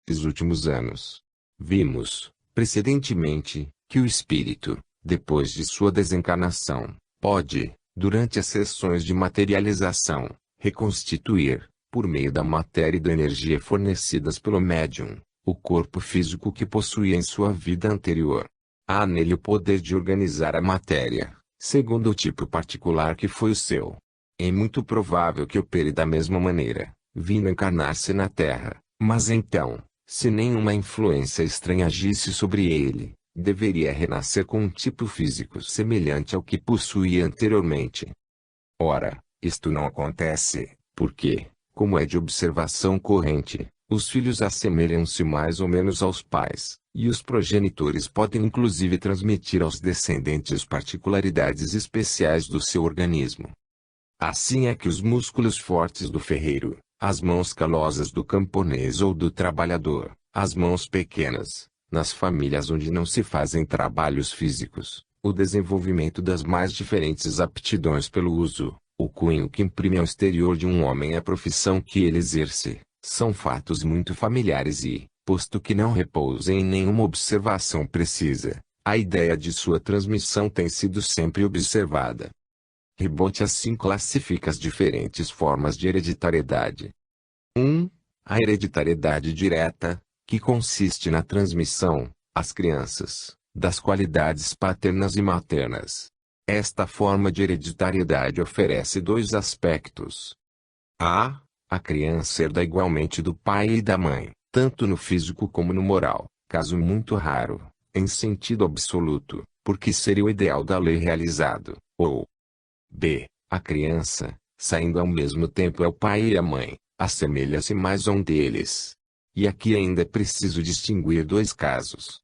Nesses últimos anos, vimos, precedentemente, que o espírito, depois de sua desencarnação, pode, durante as sessões de materialização, reconstituir, por meio da matéria e da energia fornecidas pelo médium, o corpo físico que possuía em sua vida anterior. Há nele o poder de organizar a matéria, segundo o tipo particular que foi o seu. É muito provável que opere da mesma maneira, vindo encarnar-se na Terra, mas então, se nenhuma influência estranha agisse sobre ele, deveria renascer com um tipo físico semelhante ao que possuía anteriormente. Ora, isto não acontece, porque, como é de observação corrente, os filhos assemelham-se mais ou menos aos pais, e os progenitores podem inclusive transmitir aos descendentes particularidades especiais do seu organismo. Assim é que os músculos fortes do ferreiro, as mãos calosas do camponês ou do trabalhador, as mãos pequenas, nas famílias onde não se fazem trabalhos físicos, o desenvolvimento das mais diferentes aptidões pelo uso, o cunho que imprime ao exterior de um homem a profissão que ele exerce, são fatos muito familiares e, posto que não repousem em nenhuma observação precisa, a ideia de sua transmissão tem sido sempre observada. Ribot assim classifica as diferentes formas de hereditariedade. 1. A hereditariedade direta, que consiste na transmissão, às crianças, das qualidades paternas e maternas. Esta forma de hereditariedade oferece dois aspectos. A criança herda igualmente do pai e da mãe, tanto no físico como no moral, caso muito raro, em sentido absoluto, porque seria o ideal da lei realizado, ou B. A criança, saindo ao mesmo tempo ao pai e à mãe, assemelha-se mais a um deles. E aqui ainda é preciso distinguir dois casos.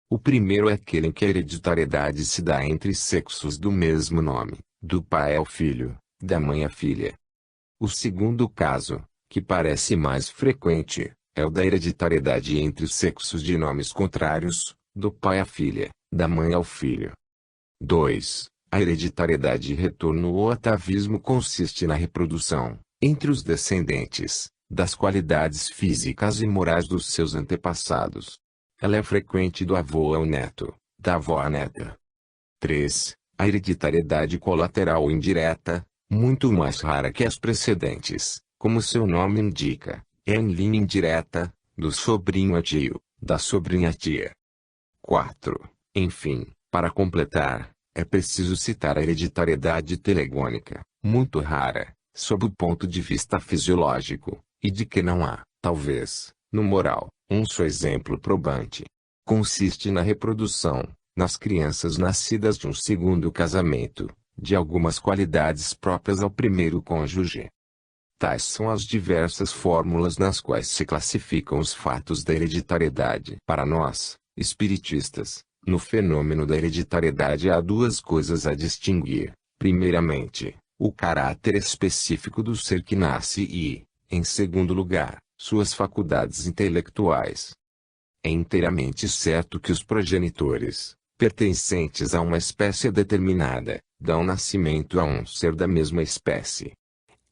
O primeiro é aquele em que a hereditariedade se dá entre sexos do mesmo nome, do pai ao filho, da mãe à filha. O segundo caso, que parece mais frequente, é o da hereditariedade entre os sexos de nomes contrários, do pai à filha, da mãe ao filho. 2. A hereditariedade de retorno ou atavismo consiste na reprodução, entre os descendentes, das qualidades físicas e morais dos seus antepassados. Ela é frequente do avô ao neto, da avó à neta. 3. A hereditariedade colateral ou indireta, muito mais rara que as precedentes, como seu nome indica, é em linha indireta, do sobrinho a tio, da sobrinha a tia. 4. Enfim, para completar, é preciso citar a hereditariedade telegônica, muito rara, sob o ponto de vista fisiológico, e de que não há, talvez, no moral, um só exemplo probante. Consiste na reprodução, nas crianças nascidas de um segundo casamento, de algumas qualidades próprias ao primeiro cônjuge. Tais são as diversas fórmulas nas quais se classificam os fatos da hereditariedade. Para nós, espiritistas, no fenômeno da hereditariedade há duas coisas a distinguir. Primeiramente, o caráter específico do ser que nasce e, em segundo lugar, suas faculdades intelectuais. É inteiramente certo que os progenitores, pertencentes a uma espécie determinada, dão nascimento a um ser da mesma espécie.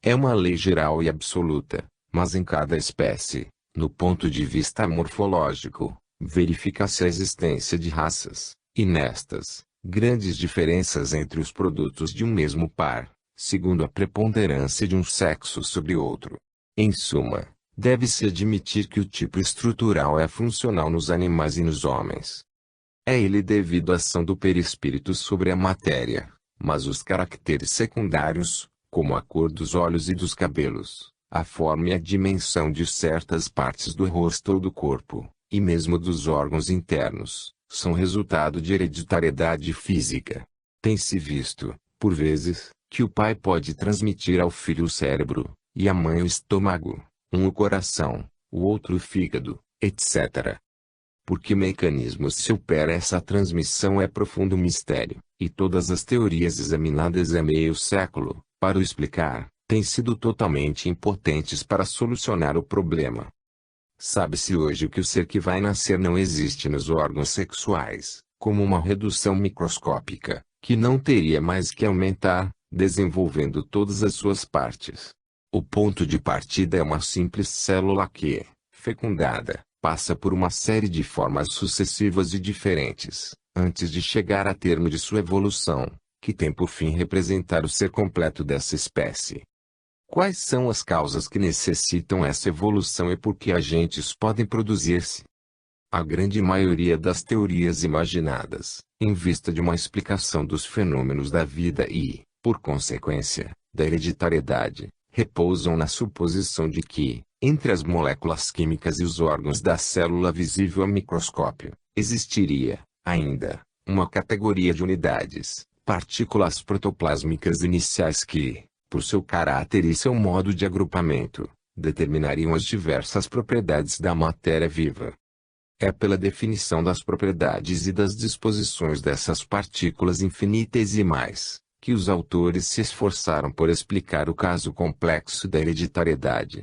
É uma lei geral e absoluta, mas em cada espécie, no ponto de vista morfológico, verifica-se a existência de raças, e nestas, grandes diferenças entre os produtos de um mesmo par, segundo a preponderância de um sexo sobre outro. Em suma, deve-se admitir que o tipo estrutural é funcional nos animais e nos homens. É ele devido à ação do perispírito sobre a matéria, mas os caracteres secundários, como a cor dos olhos e dos cabelos, a forma e a dimensão de certas partes do rosto ou do corpo, e mesmo dos órgãos internos, são resultado de hereditariedade física. Tem-se visto, por vezes, que o pai pode transmitir ao filho o cérebro, e à mãe o estômago, um o coração, o outro o fígado, etc. Por que mecanismo se opera essa transmissão é profundo mistério, e todas as teorias examinadas há meio século, para o explicar, têm sido totalmente impotentes para solucionar o problema. Sabe-se hoje que o ser que vai nascer não existe nos órgãos sexuais, como uma redução microscópica, que não teria mais que aumentar, desenvolvendo todas as suas partes. O ponto de partida é uma simples célula que, fecundada, passa por uma série de formas sucessivas e diferentes, antes de chegar a termo de sua evolução, que tem por fim representar o ser completo dessa espécie. Quais são as causas que necessitam essa evolução e por que agentes podem produzir-se? A grande maioria das teorias imaginadas, em vista de uma explicação dos fenômenos da vida e, por consequência, da hereditariedade, repousam na suposição de que, entre as moléculas químicas e os órgãos da célula visível a microscópio, existiria, ainda, uma categoria de unidades, partículas protoplásmicas iniciais que, por seu caráter e seu modo de agrupamento, determinariam as diversas propriedades da matéria viva. É pela definição das propriedades e das disposições dessas partículas infinitesimais, que os autores se esforçaram por explicar o caso complexo da hereditariedade.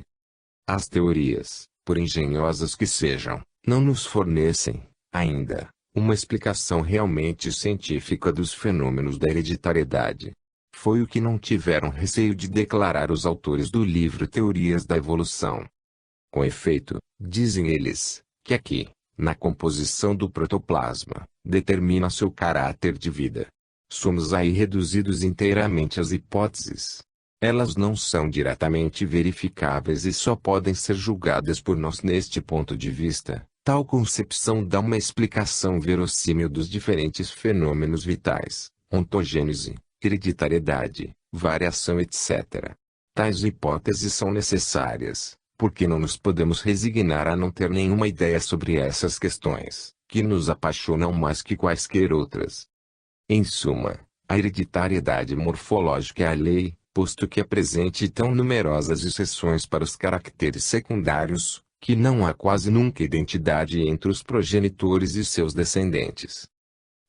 As teorias, por engenhosas que sejam, não nos fornecem, ainda, uma explicação realmente científica dos fenômenos da hereditariedade. Foi o que não tiveram receio de declarar os autores do livro Teorias da Evolução. Com efeito, dizem eles, que aqui, na composição do protoplasma, determina seu caráter de vida. Somos aí reduzidos inteiramente às hipóteses. Elas não são diretamente verificáveis e só podem ser julgadas por nós neste ponto de vista. Tal concepção dá uma explicação verossímil dos diferentes fenômenos vitais, ontogênese, hereditariedade, variação etc. Tais hipóteses são necessárias, porque não nos podemos resignar a não ter nenhuma ideia sobre essas questões, que nos apaixonam mais que quaisquer outras. Em suma, a hereditariedade morfológica é a lei, posto que apresente tão numerosas exceções para os caracteres secundários, que não há quase nunca identidade entre os progenitores e seus descendentes.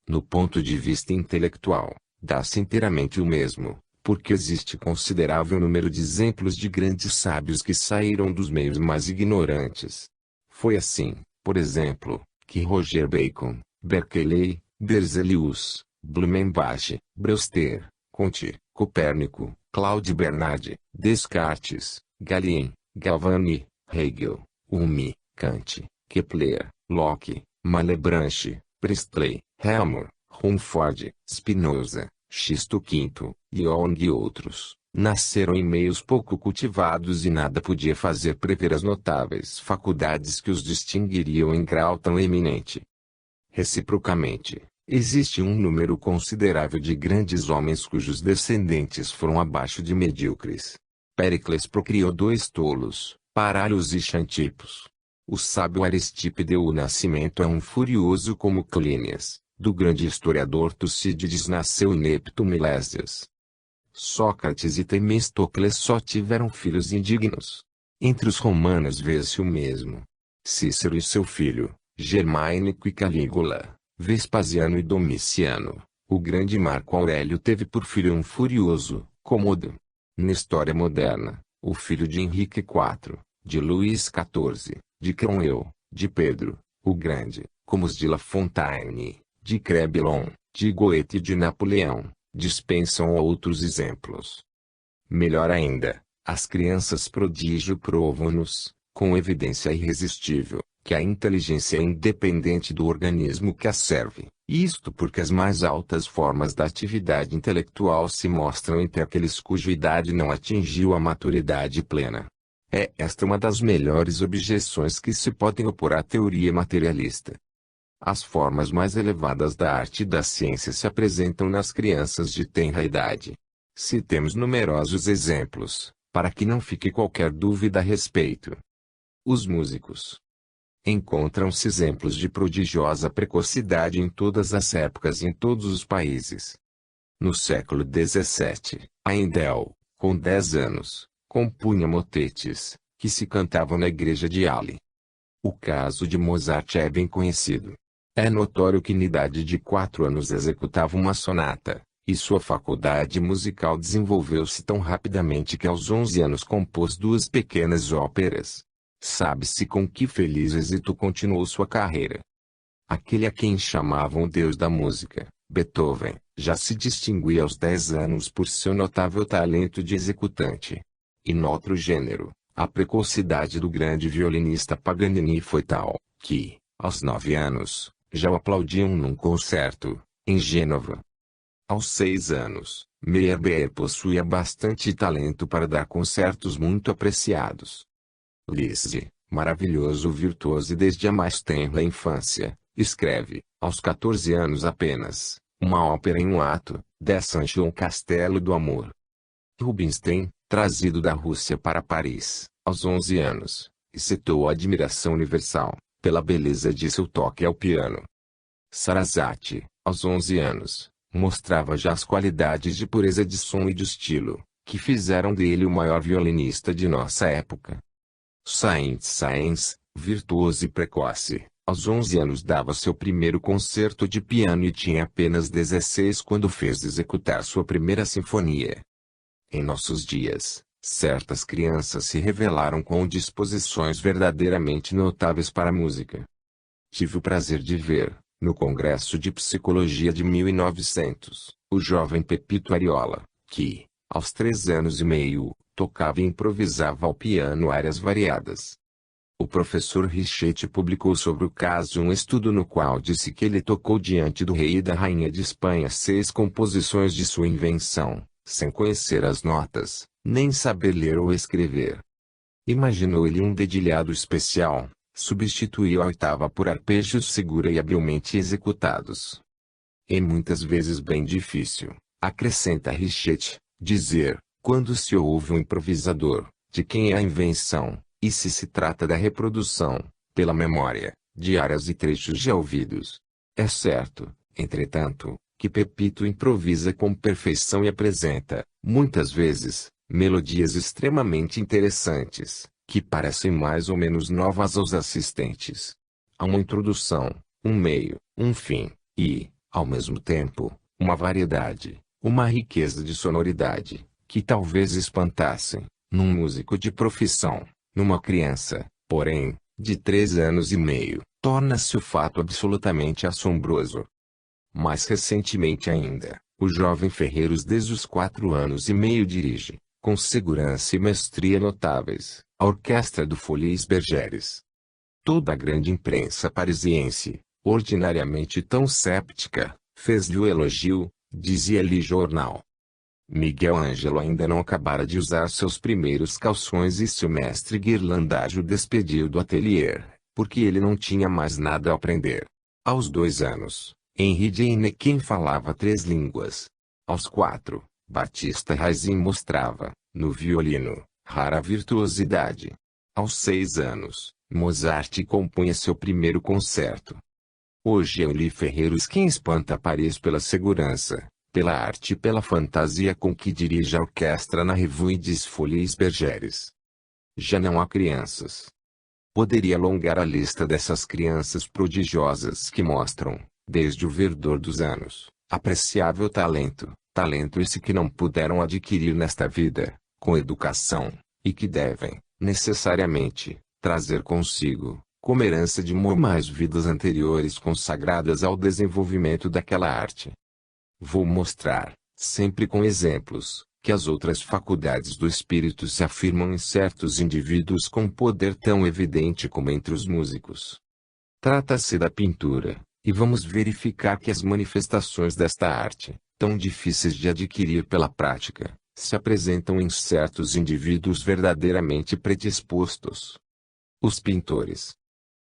No ponto de vista intelectual, dá-se inteiramente o mesmo, porque existe considerável número de exemplos de grandes sábios que saíram dos meios mais ignorantes. Foi assim, por exemplo, que Roger Bacon, Berkeley, Berzelius, Blumenbach, Brewster, Comte, Copérnico, Claude Bernard, Descartes, Galien, Galvani, Hegel, Hume, Kant, Kepler, Locke, Malebranche, Priestley, Helmor, Rumford, Spinoza, Xisto V, Jung e outros, nasceram em meios pouco cultivados e nada podia fazer prever as notáveis faculdades que os distinguiriam em grau tão eminente. Reciprocamente, existe um número considerável de grandes homens cujos descendentes foram abaixo de medíocres. Péricles procriou 2 tolos, Parálios e Xantipos. O sábio Aristipe deu o nascimento a um furioso como Clínias. Do grande historiador Tucídides nasceu inepto Milésias. Sócrates e Temístocles só tiveram filhos indignos. Entre os romanos vê-se o mesmo. Cícero e seu filho, Germânico e Calígula, Vespasiano e Domiciano. O grande Marco Aurélio teve por filho um furioso, Cômodo. Na história moderna, o filho de Henrique IV, de Luís XIV, de Cromwell, de Pedro, o Grande, como os de La Fontaine, de Crebillon, de Goethe e de Napoleão, dispensam outros exemplos. Melhor ainda, as crianças prodígio provam-nos, com evidência irresistível, que a inteligência é independente do organismo que a serve, isto porque as mais altas formas da atividade intelectual se mostram entre aqueles cuja idade não atingiu a maturidade plena. É esta uma das melhores objeções que se podem opor à teoria materialista. As formas mais elevadas da arte e da ciência se apresentam nas crianças de tenra idade. Citemos numerosos exemplos, para que não fique qualquer dúvida a respeito. Os músicos. Encontram-se exemplos de prodigiosa precocidade em todas as épocas e em todos os países. No século XVII, Handel, com 10 anos, compunha motetes, que se cantavam na igreja de Halle. O caso de Mozart é bem conhecido. É notório que na idade de 4 anos executava uma sonata, e sua faculdade musical desenvolveu-se tão rapidamente que aos 11 anos compôs 2 pequenas óperas. Sabe-se com que feliz êxito continuou sua carreira. Aquele a quem chamavam o Deus da música, Beethoven, já se distinguia aos 10 anos por seu notável talento de executante. E no outro gênero, a precocidade do grande violinista Paganini foi tal, que, aos 9 anos, já o aplaudiam num concerto, em Gênova. Aos 6 anos, Meyerbeer possuía bastante talento para dar concertos muito apreciados. Liszt, maravilhoso virtuoso desde a mais tenra infância, escreve, aos 14 anos apenas, uma ópera em um ato, Der Sancho Castelo do Amor. Rubinstein, trazido da Rússia para Paris, aos 11 anos, excitou a admiração universal, pela beleza de seu toque ao piano. Sarasate, aos 11 anos, mostrava já as qualidades de pureza de som e de estilo, que fizeram dele o maior violinista de nossa época. Saint-Saëns, virtuoso e precoce, aos 11 anos dava seu primeiro concerto de piano e tinha apenas 16 quando fez executar sua primeira sinfonia. Em nossos dias, certas crianças se revelaram com disposições verdadeiramente notáveis para a música. Tive o prazer de ver, no Congresso de Psicologia de 1900, o jovem Pepito Ariola, que, aos 3 anos e meio, tocava e improvisava ao piano áreas variadas. O professor Richetti publicou sobre o caso um estudo no qual disse que ele tocou diante do rei e da rainha de Espanha 6 composições de sua invenção, sem conhecer as notas, nem saber ler ou escrever. Imaginou ele um dedilhado especial, substituiu a oitava por arpejos segura e habilmente executados. É muitas vezes bem difícil, acrescenta Richetti, dizer, quando se ouve um improvisador, de quem é a invenção, e se trata da reprodução, pela memória, de áreas e trechos já ouvidos. É certo, entretanto, que Pepito improvisa com perfeição e apresenta, muitas vezes, melodias extremamente interessantes, que parecem mais ou menos novas aos assistentes. Há uma introdução, um meio, um fim, e, ao mesmo tempo, uma variedade, uma riqueza de sonoridade, que talvez espantassem, num músico de profissão, numa criança, porém, de 3 anos e meio, torna-se o fato absolutamente assombroso. Mais recentemente ainda, o jovem Ferreiros desde os 4 anos e meio dirige, com segurança e mestria notáveis, a orquestra do Folies Bergère. Toda a grande imprensa parisiense, ordinariamente tão séptica, fez-lhe o elogio, dizia-lhe jornal. Miguel Ângelo ainda não acabara de usar seus primeiros calções e seu mestre Ghirlandaio o despediu do atelier, porque ele não tinha mais nada a aprender. Aos 2 anos, Henri de Heinequin falava 3 línguas. Aos 4, Batista Raisin mostrava, no violino, rara virtuosidade. Aos 6 anos, Mozart compunha seu primeiro concerto. Hoje é Euli Ferreiros quem espanta Paris pela segurança, pela arte e pela fantasia com que dirige a orquestra na Revue des Folies Bergère. Já não há crianças. Poderia alongar a lista dessas crianças prodigiosas que mostram, desde o verdor dos anos, apreciável talento, talento esse que não puderam adquirir nesta vida, com educação, e que devem, necessariamente, trazer consigo, como herança de mais vidas anteriores consagradas ao desenvolvimento daquela arte. Vou mostrar, sempre com exemplos, que as outras faculdades do espírito se afirmam em certos indivíduos com poder tão evidente como entre os músicos. Trata-se da pintura, e vamos verificar que as manifestações desta arte, tão difíceis de adquirir pela prática, se apresentam em certos indivíduos verdadeiramente predispostos. Os pintores.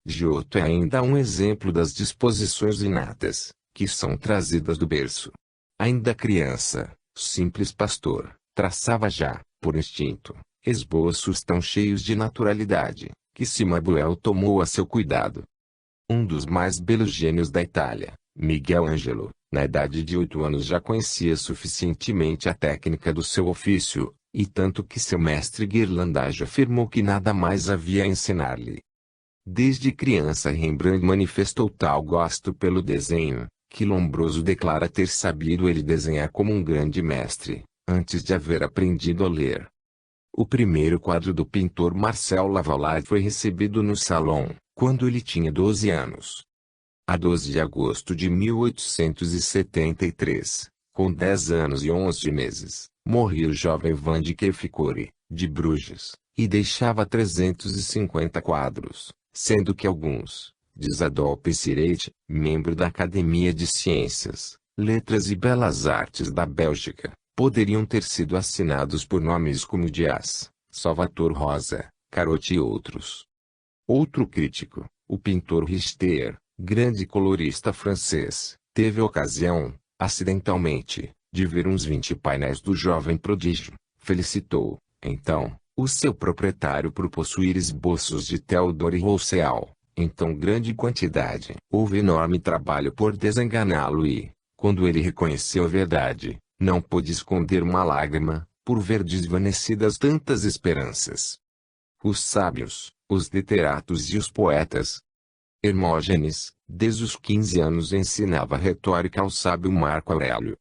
Giotto é ainda um exemplo das disposições inatas, que são trazidas do berço. Ainda criança, simples pastor, traçava já, por instinto, esboços tão cheios de naturalidade, que Cimabue tomou a seu cuidado. Um dos mais belos gênios da Itália, Miguel Ângelo, na idade de 8 anos já conhecia suficientemente a técnica do seu ofício, e tanto que seu mestre Ghirlandaio afirmou que nada mais havia a ensinar-lhe. Desde criança Rembrandt manifestou tal gosto pelo desenho, que Lombroso declara ter sabido ele desenhar como um grande mestre, antes de haver aprendido a ler. O primeiro quadro do pintor Marcel Lavalade foi recebido no Salon, quando ele tinha 12 anos. A 12 de agosto de 1873, com 10 anos e 11 meses, morria o jovem Van de Kefficourt, de Bruges, e deixava 350 quadros, sendo que alguns, diz Adolphe Sireit, membro da Academia de Ciências, Letras e Belas Artes da Bélgica, poderiam ter sido assinados por nomes como Dias, Salvator Rosa, Carotte e outros. Outro crítico, o pintor Richter, grande colorista francês, teve a ocasião, acidentalmente, de ver uns 20 painéis do jovem prodígio. Felicitou, então, o seu proprietário por possuir esboços de Théodore Rousseau, em tão grande quantidade. Houve enorme trabalho por desenganá-lo e, quando ele reconheceu a verdade, não pôde esconder uma lágrima, por ver desvanecidas tantas esperanças. Os sábios, os literatos e os poetas. Hermógenes, desde os 15 anos ensinava retórica ao sábio Marco Aurélio.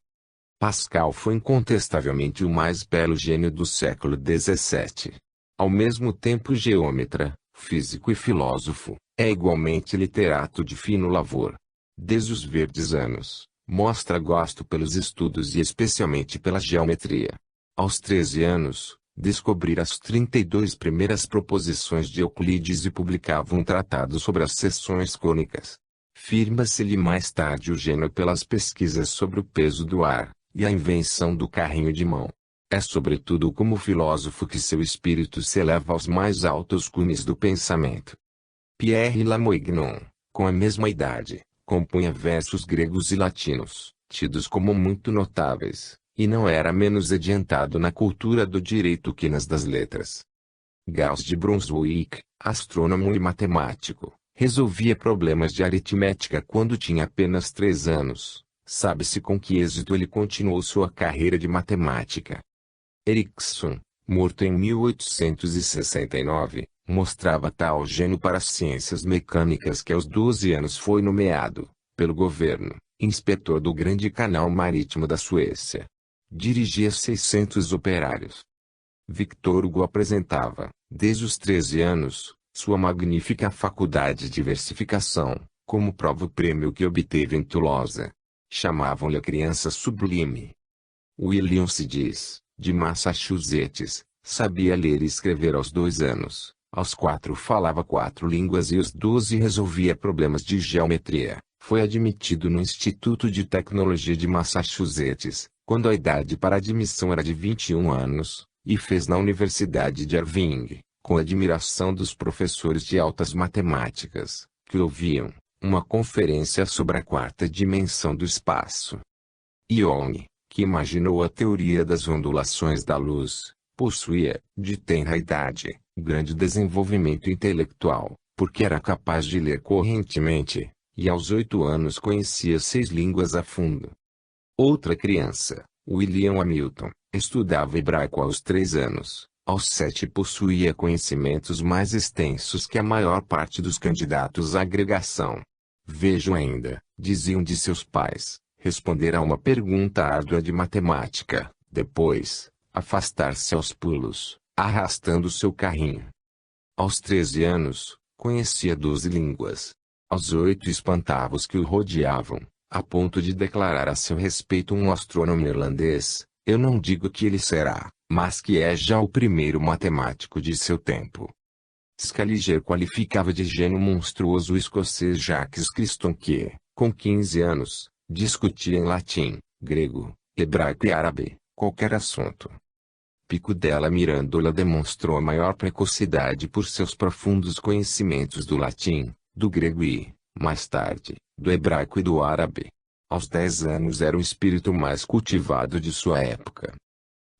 Pascal foi incontestavelmente o mais belo gênio do século XVII. Ao mesmo tempo geômetra, físico e filósofo, é igualmente literato de fino lavor. Desde os verdes anos, mostra gosto pelos estudos e especialmente pela geometria. Aos 13 anos, descobrira as 32 primeiras proposições de Euclides e publicava um tratado sobre as seções cônicas. Firma-se-lhe mais tarde o gênio pelas pesquisas sobre o peso do ar, e a invenção do carrinho de mão. É sobretudo como filósofo que seu espírito se eleva aos mais altos cumes do pensamento. Pierre Lamoignon, com a mesma idade, compunha versos gregos e latinos, tidos como muito notáveis, e não era menos adiantado na cultura do direito que nas das letras. Gauss de Brunswick, astrônomo e matemático, resolvia problemas de aritmética quando tinha apenas 3 anos. Sabe-se com que êxito ele continuou sua carreira de matemática. Ericsson, morto em 1869, mostrava tal gênio para as ciências mecânicas que aos 12 anos foi nomeado, pelo governo, inspetor do grande canal marítimo da Suécia. Dirigia 600 operários. Victor Hugo apresentava, desde os 13 anos, sua magnífica faculdade de versificação, como prova o prêmio que obteve em Toulouse. Chamavam-lhe a criança sublime. William Sidis, de Massachusetts, sabia ler e escrever aos 2 anos, aos 4 falava 4 línguas e aos 12 resolvia problemas de geometria. Foi admitido no Instituto de Tecnologia de Massachusetts, quando a idade para admissão era de 21 anos, e fez na Universidade de Irving, com admiração dos professores de altas matemáticas, que ouviam, uma conferência sobre a quarta dimensão do espaço. Young, que imaginou a teoria das ondulações da luz, possuía, de tenra idade, grande desenvolvimento intelectual, porque era capaz de ler correntemente, e aos 8 anos conhecia 6 línguas a fundo. Outra criança, William Hamilton, estudava hebraico aos 3 anos, aos 7 possuía conhecimentos mais extensos que a maior parte dos candidatos à agregação. Vejam ainda, diziam de seus pais, responder a uma pergunta árdua de matemática, depois, afastar-se aos pulos, arrastando seu carrinho. Aos 13 anos, conhecia 12 línguas. Aos 8 espantava os que o rodeavam, a ponto de declarar a seu respeito um astrônomo irlandês: eu não digo que ele será, mas que é já o primeiro matemático de seu tempo. Scaliger qualificava de gênio monstruoso o escocês Jacques Criston que, com 15 anos, discutia em latim, grego, hebraico e árabe, qualquer assunto. Pico della Mirandola demonstrou a maior precocidade por seus profundos conhecimentos do latim, do grego e, mais tarde, do hebraico e do árabe. Aos 10 anos era o espírito mais cultivado de sua época.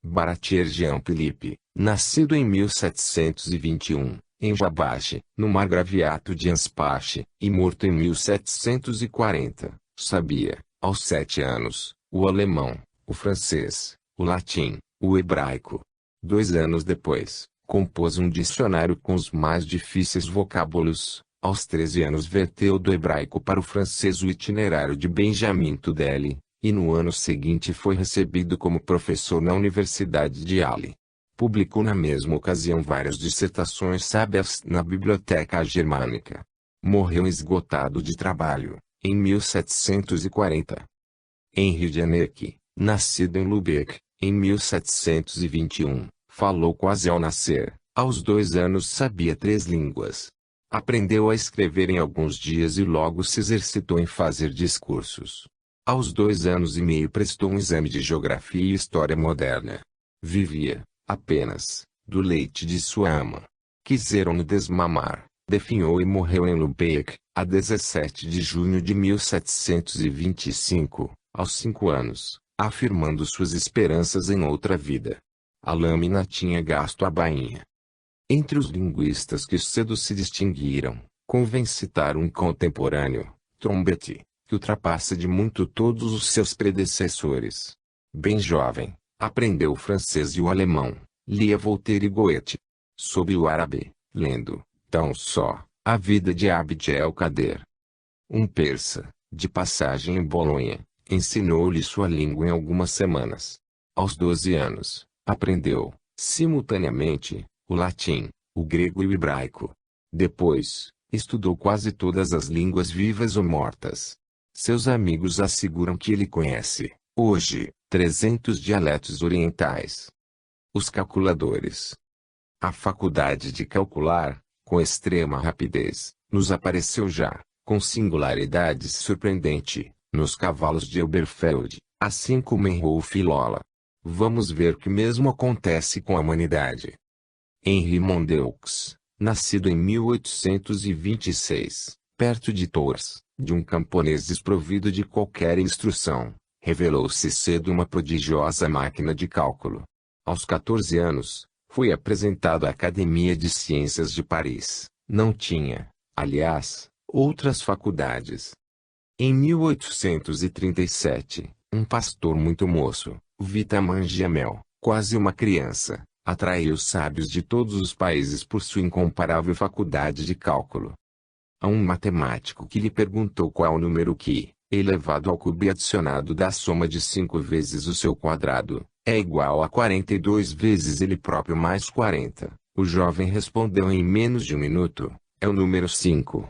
Baratier Jean-Philippe, nascido em 1721, em Jabache, no Margraviato de Anspache, e morto em 1740, sabia, aos 7 anos, o alemão, o francês, o latim, o hebraico. 2 anos depois, compôs um dicionário com os mais difíceis vocábulos. Aos 13 anos verteu do hebraico para o francês o itinerário de Benjamin Tudela, e no ano seguinte foi recebido como professor na Universidade de Halle. Publicou na mesma ocasião várias dissertações sábias na Biblioteca Germânica. Morreu esgotado de trabalho, em 1740. Henri Janek, nascido em Lubeck, em 1721, falou quase ao nascer. Aos 2 anos sabia 3 línguas. Aprendeu a escrever em alguns dias e logo se exercitou em fazer discursos. Aos 2 anos e meio prestou um exame de geografia e história moderna. Vivia, apenas, do leite de sua ama. Quiseram-no desmamar, definhou e morreu em Lübeck, a 17 de junho de 1725, aos 5 anos, afirmando suas esperanças em outra vida. A lâmina tinha gasto a bainha. Entre os linguistas que cedo se distinguiram, convém citar um contemporâneo, Trombeti, que ultrapassa de muito todos os seus predecessores. Bem jovem, aprendeu o francês e o alemão, lia Voltaire e Goethe. Soube o árabe, lendo, tão só, a vida de Abd el-Kader. Um persa, de passagem em Bolonha, ensinou-lhe sua língua em algumas semanas. Aos 12 anos, aprendeu, simultaneamente, o latim, o grego e o hebraico. Depois, estudou quase todas as línguas vivas ou mortas. Seus amigos asseguram que ele conhece, hoje, 300 dialetos orientais. Os calculadores. A faculdade de calcular, com extrema rapidez, nos apareceu já, com singularidade surpreendente, nos cavalos de Elberfeld, assim como em Rolf e Lola. Vamos ver que mesmo acontece com a humanidade. Henri Mondeux, nascido em 1826, perto de Tours, de um camponês desprovido de qualquer instrução, revelou-se cedo uma prodigiosa máquina de cálculo. Aos 14 anos, foi apresentado à Academia de Ciências de Paris. Não tinha, aliás, outras faculdades. Em 1837, um pastor muito moço, Vitamin Jamel, quase uma criança, atraiu os sábios de todos os países por sua incomparável faculdade de cálculo. A um matemático que lhe perguntou qual o número que, elevado ao cubo adicionado da soma de 5 vezes o seu quadrado, é igual a 42 vezes ele próprio mais 40, o jovem respondeu em menos de um minuto, é o número 5.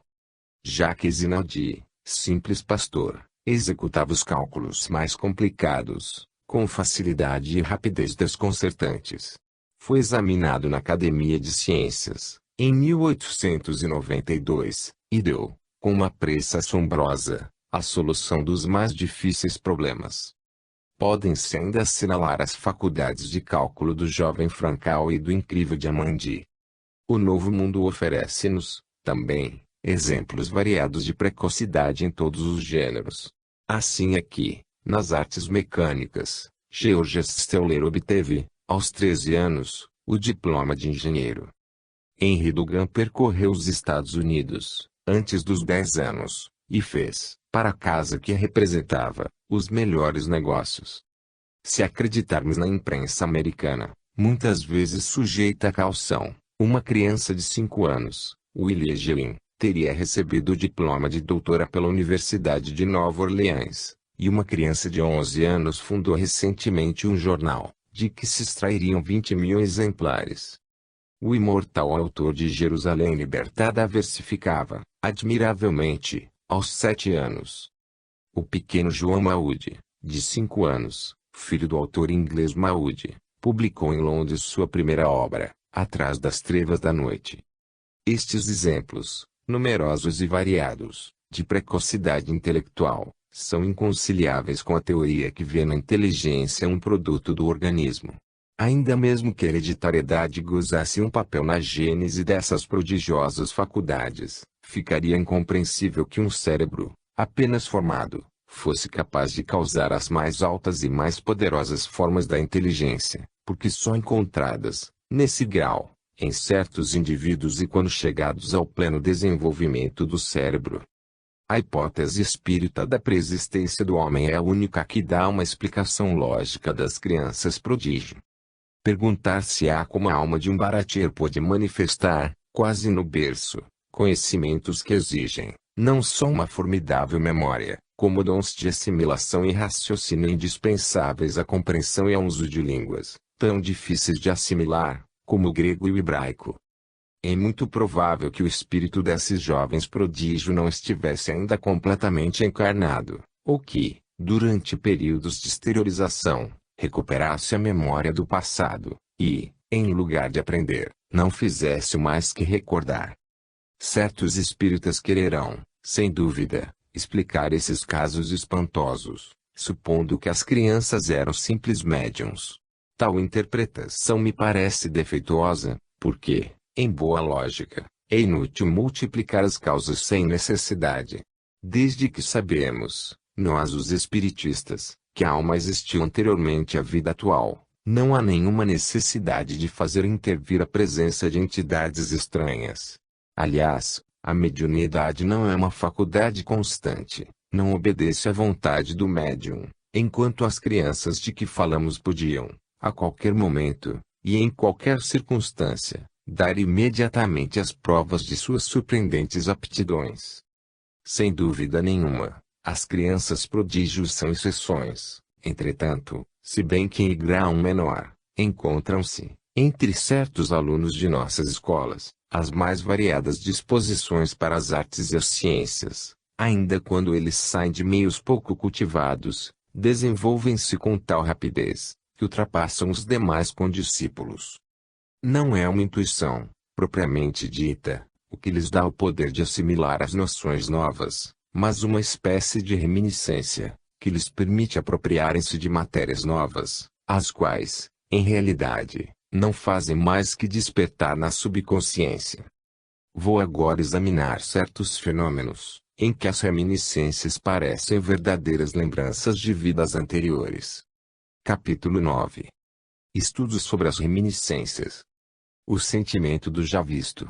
Jacques Inaldi, simples pastor, executava os cálculos mais complicados, com facilidade e rapidez desconcertantes. Foi examinado na Academia de Ciências, em 1892, e deu, com uma pressa assombrosa, a solução dos mais difíceis problemas. Podem-se ainda assinalar as faculdades de cálculo do jovem Francal e do incrível Diamandi. O Novo Mundo oferece-nos, também, exemplos variados de precocidade em todos os gêneros. Assim aqui, nas artes mecânicas, Georges Steuler obteve, aos 13 anos, o diploma de engenheiro. Henri Dugan percorreu os Estados Unidos, antes dos 10 anos, e fez, para a casa que a representava, os melhores negócios. Se acreditarmos na imprensa americana, muitas vezes sujeita a caução, uma criança de 5 anos, Willie Gelin, teria recebido o diploma de doutora pela Universidade de Nova Orleans, e uma criança de 11 anos fundou recentemente um jornal, de que se extrairiam 20 mil exemplares. O imortal autor de Jerusalém Libertada versificava, admiravelmente, aos 7 anos. O pequeno João Maúde, de 5 anos, filho do autor inglês Maúde, publicou em Londres sua primeira obra, Atrás das Trevas da Noite. Estes exemplos, numerosos e variados, de precocidade intelectual, são inconciliáveis com a teoria que vê na inteligência um produto do organismo. Ainda mesmo que a hereditariedade gozasse um papel na gênese dessas prodigiosas faculdades, ficaria incompreensível que um cérebro, apenas formado, fosse capaz de causar as mais altas e mais poderosas formas da inteligência, porque só encontradas, nesse grau, em certos indivíduos e quando chegados ao pleno desenvolvimento do cérebro. A hipótese espírita da preexistência do homem é a única que dá uma explicação lógica das crianças prodígio. Perguntar-se-á como a alma de um baratier pode manifestar, quase no berço, conhecimentos que exigem, não só uma formidável memória, como dons de assimilação e raciocínio indispensáveis à compreensão e ao uso de línguas, tão difíceis de assimilar, como o grego e o hebraico. É muito provável que o espírito desses jovens prodígio não estivesse ainda completamente encarnado, ou que, durante períodos de exteriorização, recuperasse a memória do passado, e, em lugar de aprender, não fizesse mais que recordar. Certos espíritas quererão, sem dúvida, explicar esses casos espantosos, supondo que as crianças eram simples médiuns. Tal interpretação me parece defeituosa, porque, em boa lógica, é inútil multiplicar as causas sem necessidade. Desde que sabemos, nós os espiritistas, que a alma existiu anteriormente à vida atual, não há nenhuma necessidade de fazer intervir a presença de entidades estranhas. Aliás, a mediunidade não é uma faculdade constante, não obedece à vontade do médium, enquanto as crianças de que falamos podiam, a qualquer momento, e em qualquer circunstância, dar imediatamente as provas de suas surpreendentes aptidões. Sem dúvida nenhuma, as crianças prodígios são exceções. Entretanto, se bem que em grau menor, encontram-se, entre certos alunos de nossas escolas, as mais variadas disposições para as artes e as ciências. Ainda quando eles saem de meios pouco cultivados, desenvolvem-se com tal rapidez, que ultrapassam os demais condiscípulos. Não é uma intuição, propriamente dita, o que lhes dá o poder de assimilar as noções novas, mas uma espécie de reminiscência, que lhes permite apropriarem-se de matérias novas, as quais, em realidade, não fazem mais que despertar na subconsciência. Vou agora examinar certos fenômenos, em que as reminiscências parecem verdadeiras lembranças de vidas anteriores. Capítulo 9. Estudos sobre as reminiscências. O sentimento do já visto.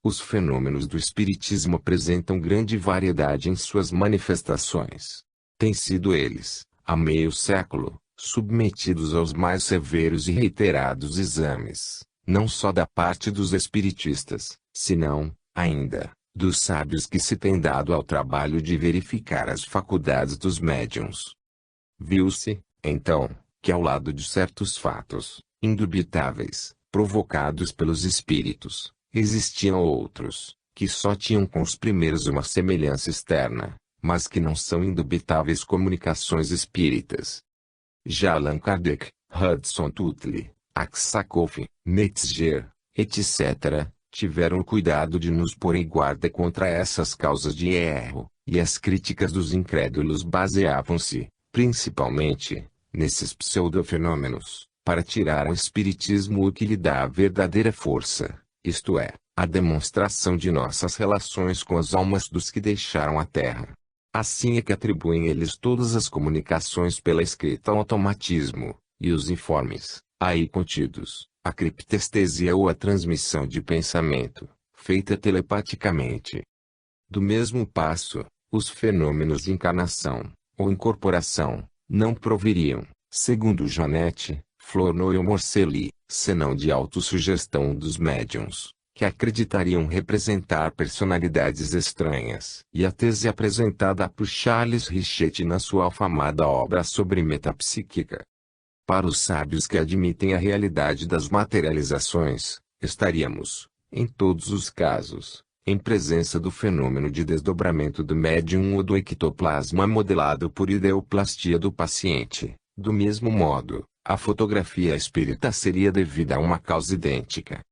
Os fenômenos do espiritismo apresentam grande variedade em suas manifestações. Têm sido eles, há meio século, submetidos aos mais severos e reiterados exames, não só da parte dos espiritistas, senão, ainda, dos sábios que se têm dado ao trabalho de verificar as faculdades dos médiuns. Viu-se, então, que ao lado de certos fatos, indubitáveis, provocados pelos espíritos, existiam outros, que só tinham com os primeiros uma semelhança externa, mas que não são indubitáveis comunicações espíritas. Já Allan Kardec, Hudson Tutley, Aksakoff, Metzger, etc., tiveram o cuidado de nos pôr em guarda contra essas causas de erro, e as críticas dos incrédulos baseavam-se, principalmente, nesses pseudofenômenos, para tirar ao espiritismo o que lhe dá a verdadeira força, isto é, a demonstração de nossas relações com as almas dos que deixaram a Terra. Assim é que atribuem eles todas as comunicações pela escrita ao automatismo, e os informes, aí contidos, a criptestesia ou a transmissão de pensamento, feita telepaticamente. Do mesmo passo, os fenômenos de encarnação, ou incorporação, não proviriam, segundo Janet, Flournoy ou Morcelli, senão de autossugestão dos médiuns, que acreditariam representar personalidades estranhas. E a tese apresentada por Charles Richet na sua afamada obra sobre metapsíquica. Para os sábios que admitem a realidade das materializações, estaríamos, em todos os casos, em presença do fenômeno de desdobramento do médium ou do ectoplasma modelado por ideoplastia do paciente. Do mesmo modo, a fotografia espírita seria devida a uma causa idêntica.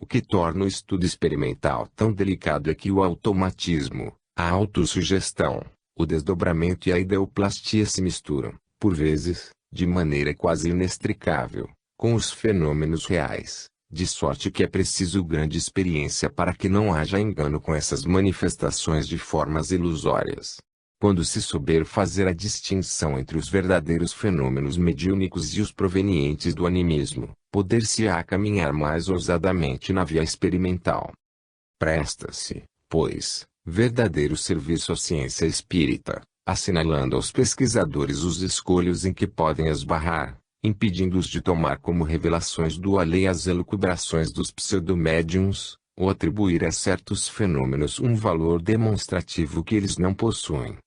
O que torna o estudo experimental tão delicado é que o automatismo, a autossugestão, o desdobramento e a ideoplastia se misturam, por vezes, de maneira quase inextricável, com os fenômenos reais, de sorte que é preciso grande experiência para que não haja engano com essas manifestações de formas ilusórias. Quando se souber fazer a distinção entre os verdadeiros fenômenos mediúnicos e os provenientes do animismo, poder-se-á caminhar mais ousadamente na via experimental. Presta-se, pois, verdadeiro serviço à ciência espírita, assinalando aos pesquisadores os escolhos em que podem esbarrar, impedindo-os de tomar como revelações do além as elucubrações dos pseudomédiuns, ou atribuir a certos fenômenos um valor demonstrativo que eles não possuem.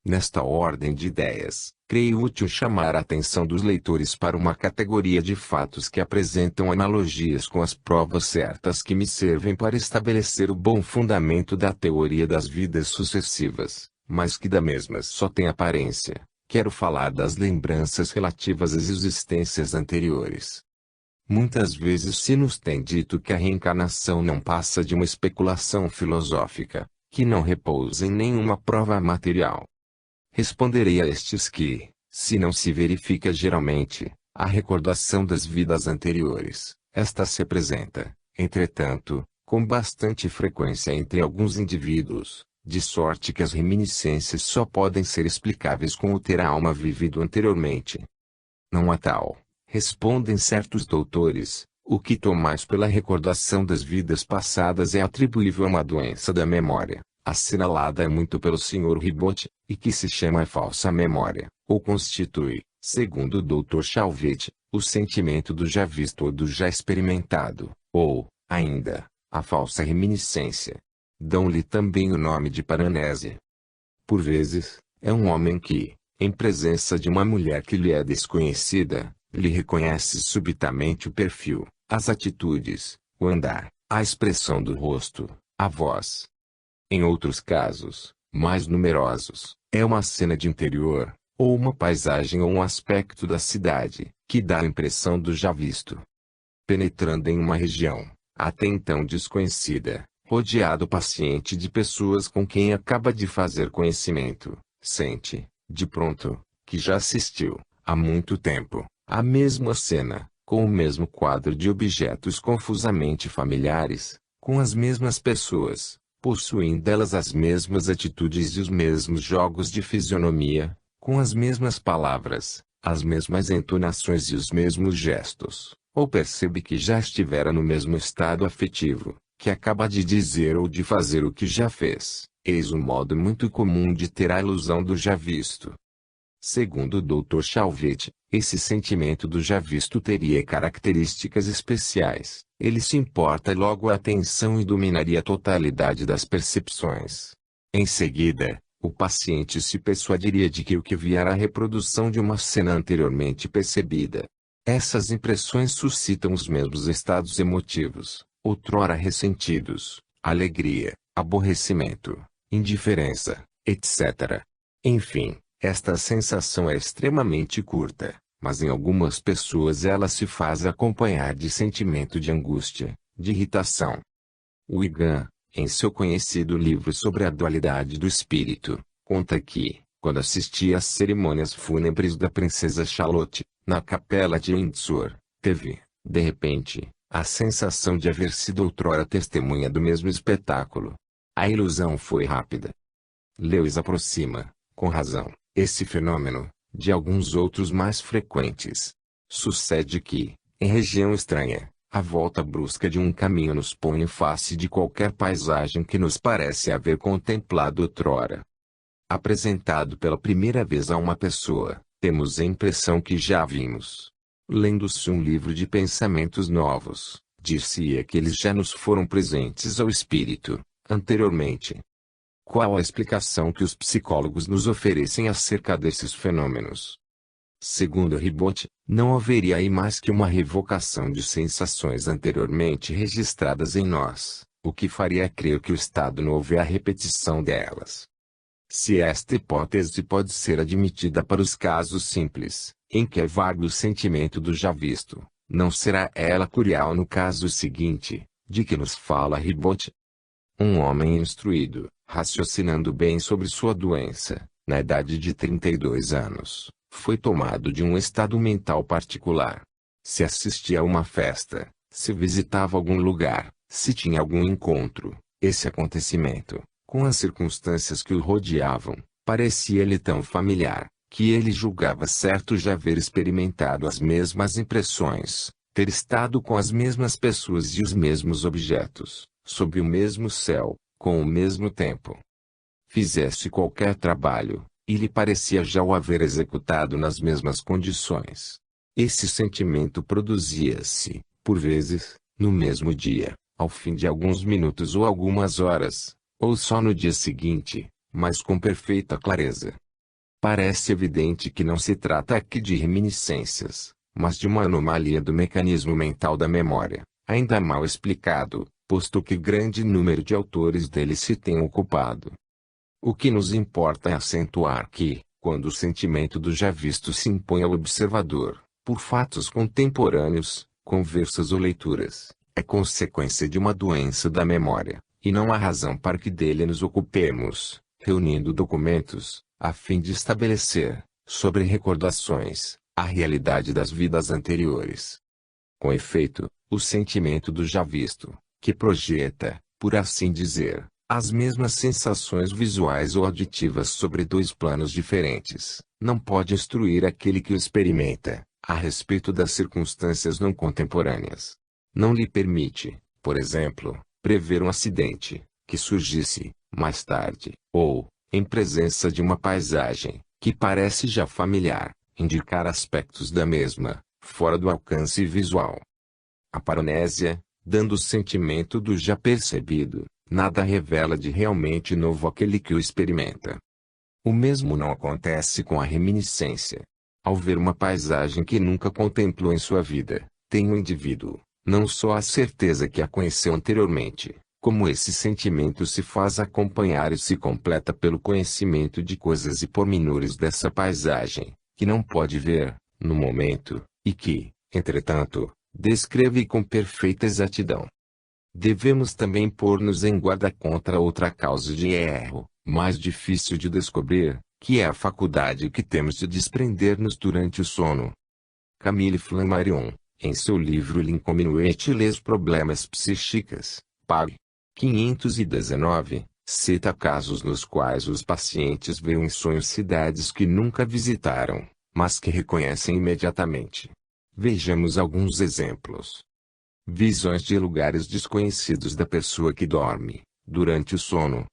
Nesta ordem de ideias, creio útil chamar a atenção dos leitores para uma categoria de fatos que apresentam analogias com as provas certas que me servem para estabelecer o bom fundamento da teoria das vidas sucessivas, mas que da mesma só têm aparência. Quero falar das lembranças relativas às existências anteriores. Muitas vezes se nos tem dito que a reencarnação não passa de uma especulação filosófica, que não repousa em nenhuma prova material. Responderei a estes que, se não se verifica geralmente, a recordação das vidas anteriores, esta se apresenta, entretanto, com bastante frequência entre alguns indivíduos, de sorte que as reminiscências só podem ser explicáveis com o ter a alma vivido anteriormente. Não há tal, respondem certos doutores, o que tomais pela recordação das vidas passadas é atribuível a uma doença da memória, assinalada muito pelo Sr. Ribot, e que se chama falsa memória, ou constitui, segundo o Dr. Chalvet, o sentimento do já visto ou do já experimentado, ou, ainda, a falsa reminiscência. Dão-lhe também o nome de paranese. Por vezes, é um homem que, em presença de uma mulher que lhe é desconhecida, lhe reconhece subitamente o perfil, as atitudes, o andar, a expressão do rosto, a voz. Em outros casos, mais numerosos, é uma cena de interior, ou uma paisagem ou um aspecto da cidade, que dá a impressão do já visto. Penetrando em uma região, até então desconhecida, rodeado o paciente de pessoas com quem acaba de fazer conhecimento, sente, de pronto, que já assistiu, há muito tempo, à mesma cena, com o mesmo quadro de objetos confusamente familiares, com as mesmas pessoas, possuindo elas as mesmas atitudes e os mesmos jogos de fisionomia, com as mesmas palavras, as mesmas entonações e os mesmos gestos, ou percebe que já estivera no mesmo estado afetivo, que acaba de dizer ou de fazer o que já fez. Eis um modo muito comum de ter a ilusão do já visto. Segundo o Dr. Chalvet, esse sentimento do já visto teria características especiais. Ele se importa logo a atenção e dominaria a totalidade das percepções. Em seguida, o paciente se persuadiria de que o que viera a reprodução de uma cena anteriormente percebida. Essas impressões suscitam os mesmos estados emotivos, outrora ressentidos, alegria, aborrecimento, indiferença, etc. Enfim, esta sensação é extremamente curta, mas em algumas pessoas ela se faz acompanhar de sentimento de angústia, de irritação. Wigan, em seu conhecido livro sobre a dualidade do espírito, conta que, quando assistia às cerimônias fúnebres da princesa Charlotte, na capela de Windsor, teve, de repente, a sensação de haver sido outrora testemunha do mesmo espetáculo. A ilusão foi rápida. Lewis aproxima, com razão, esse fenômeno, de alguns outros mais frequentes. Sucede que, em região estranha, a volta brusca de um caminho nos põe em face de qualquer paisagem que nos parece haver contemplado outrora. Apresentado pela primeira vez a uma pessoa, temos a impressão que já a vimos. Lendo-se um livro de pensamentos novos, dir-se-ia que eles já nos foram presentes ao espírito, anteriormente. Qual a explicação que os psicólogos nos oferecem acerca desses fenômenos? Segundo Ribot, não haveria aí mais que uma revocação de sensações anteriormente registradas em nós, o que faria crer que o estado novo é a repetição delas. Se esta hipótese pode ser admitida para os casos simples, em que é vago o sentimento do já visto, não será ela curial no caso seguinte, de que nos fala Ribot? Um homem instruído, raciocinando bem sobre sua doença, na idade de 32 anos, foi tomado de um estado mental particular. Se assistia a uma festa, se visitava algum lugar, se tinha algum encontro, esse acontecimento, com as circunstâncias que o rodeavam, parecia-lhe tão familiar, que ele julgava certo já haver experimentado as mesmas impressões, ter estado com as mesmas pessoas e os mesmos objetos, sob o mesmo céu, com o mesmo tempo. Fizesse qualquer trabalho, e lhe parecia já o haver executado nas mesmas condições. Esse sentimento produzia-se, por vezes, no mesmo dia, ao fim de alguns minutos ou algumas horas, ou só no dia seguinte, mas com perfeita clareza. Parece evidente que não se trata aqui de reminiscências, mas de uma anomalia do mecanismo mental da memória, ainda mal explicado, posto que grande número de autores dele se tem ocupado. O que nos importa é acentuar que, quando o sentimento do já visto se impõe ao observador, por fatos contemporâneos, conversas ou leituras, é consequência de uma doença da memória, e não há razão para que dele nos ocupemos, reunindo documentos, a fim de estabelecer, sobre recordações, a realidade das vidas anteriores. Com efeito, o sentimento do já visto, que projeta, por assim dizer, as mesmas sensações visuais ou auditivas sobre dois planos diferentes, não pode instruir aquele que o experimenta, a respeito das circunstâncias não contemporâneas. Não lhe permite, por exemplo, prever um acidente, que surgisse, mais tarde, ou, em presença de uma paisagem, que parece já familiar, indicar aspectos da mesma, fora do alcance visual. A parónesia, dando o sentimento do já percebido, nada revela de realmente novo àquele que o experimenta. O mesmo não acontece com a reminiscência. Ao ver uma paisagem que nunca contemplou em sua vida, tem o indivíduo, não só a certeza que a conheceu anteriormente, como esse sentimento se faz acompanhar e se completa pelo conhecimento de coisas e pormenores dessa paisagem, que não pode ver, no momento, e que, entretanto, descreve com perfeita exatidão. Devemos também pôr-nos em guarda contra outra causa de erro, mais difícil de descobrir, que é a faculdade que temos de desprender-nos durante o sono. Camille Flammarion, em seu livro L'incommensuet les problèmes psychiques, pág. 519, cita casos nos quais os pacientes veem em sonhos cidades que nunca visitaram, mas que reconhecem imediatamente. Vejamos alguns exemplos. Visões de lugares desconhecidos da pessoa que dorme, durante o sono.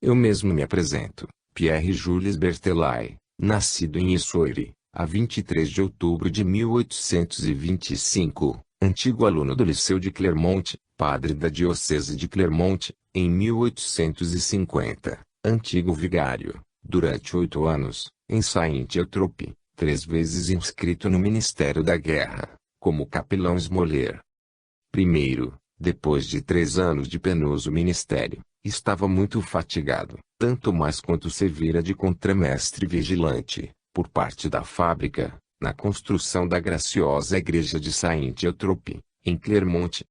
Eu mesmo me apresento, Pierre-Jules Berthelay, nascido em Issoire, a 23 de outubro de 1825, antigo aluno do Liceu de Clermont, padre da Diocese de Clermont, em 1850, antigo vigário, durante 8 anos, em Saint-Eutrope, 3 vezes inscrito no Ministério da Guerra, como capelão esmoler. Primeiro, depois de 3 anos de penoso ministério, estava muito fatigado, tanto mais quanto servira de contramestre vigilante, por parte da fábrica, na construção da graciosa igreja de Saint-Eutrope, em Clermont.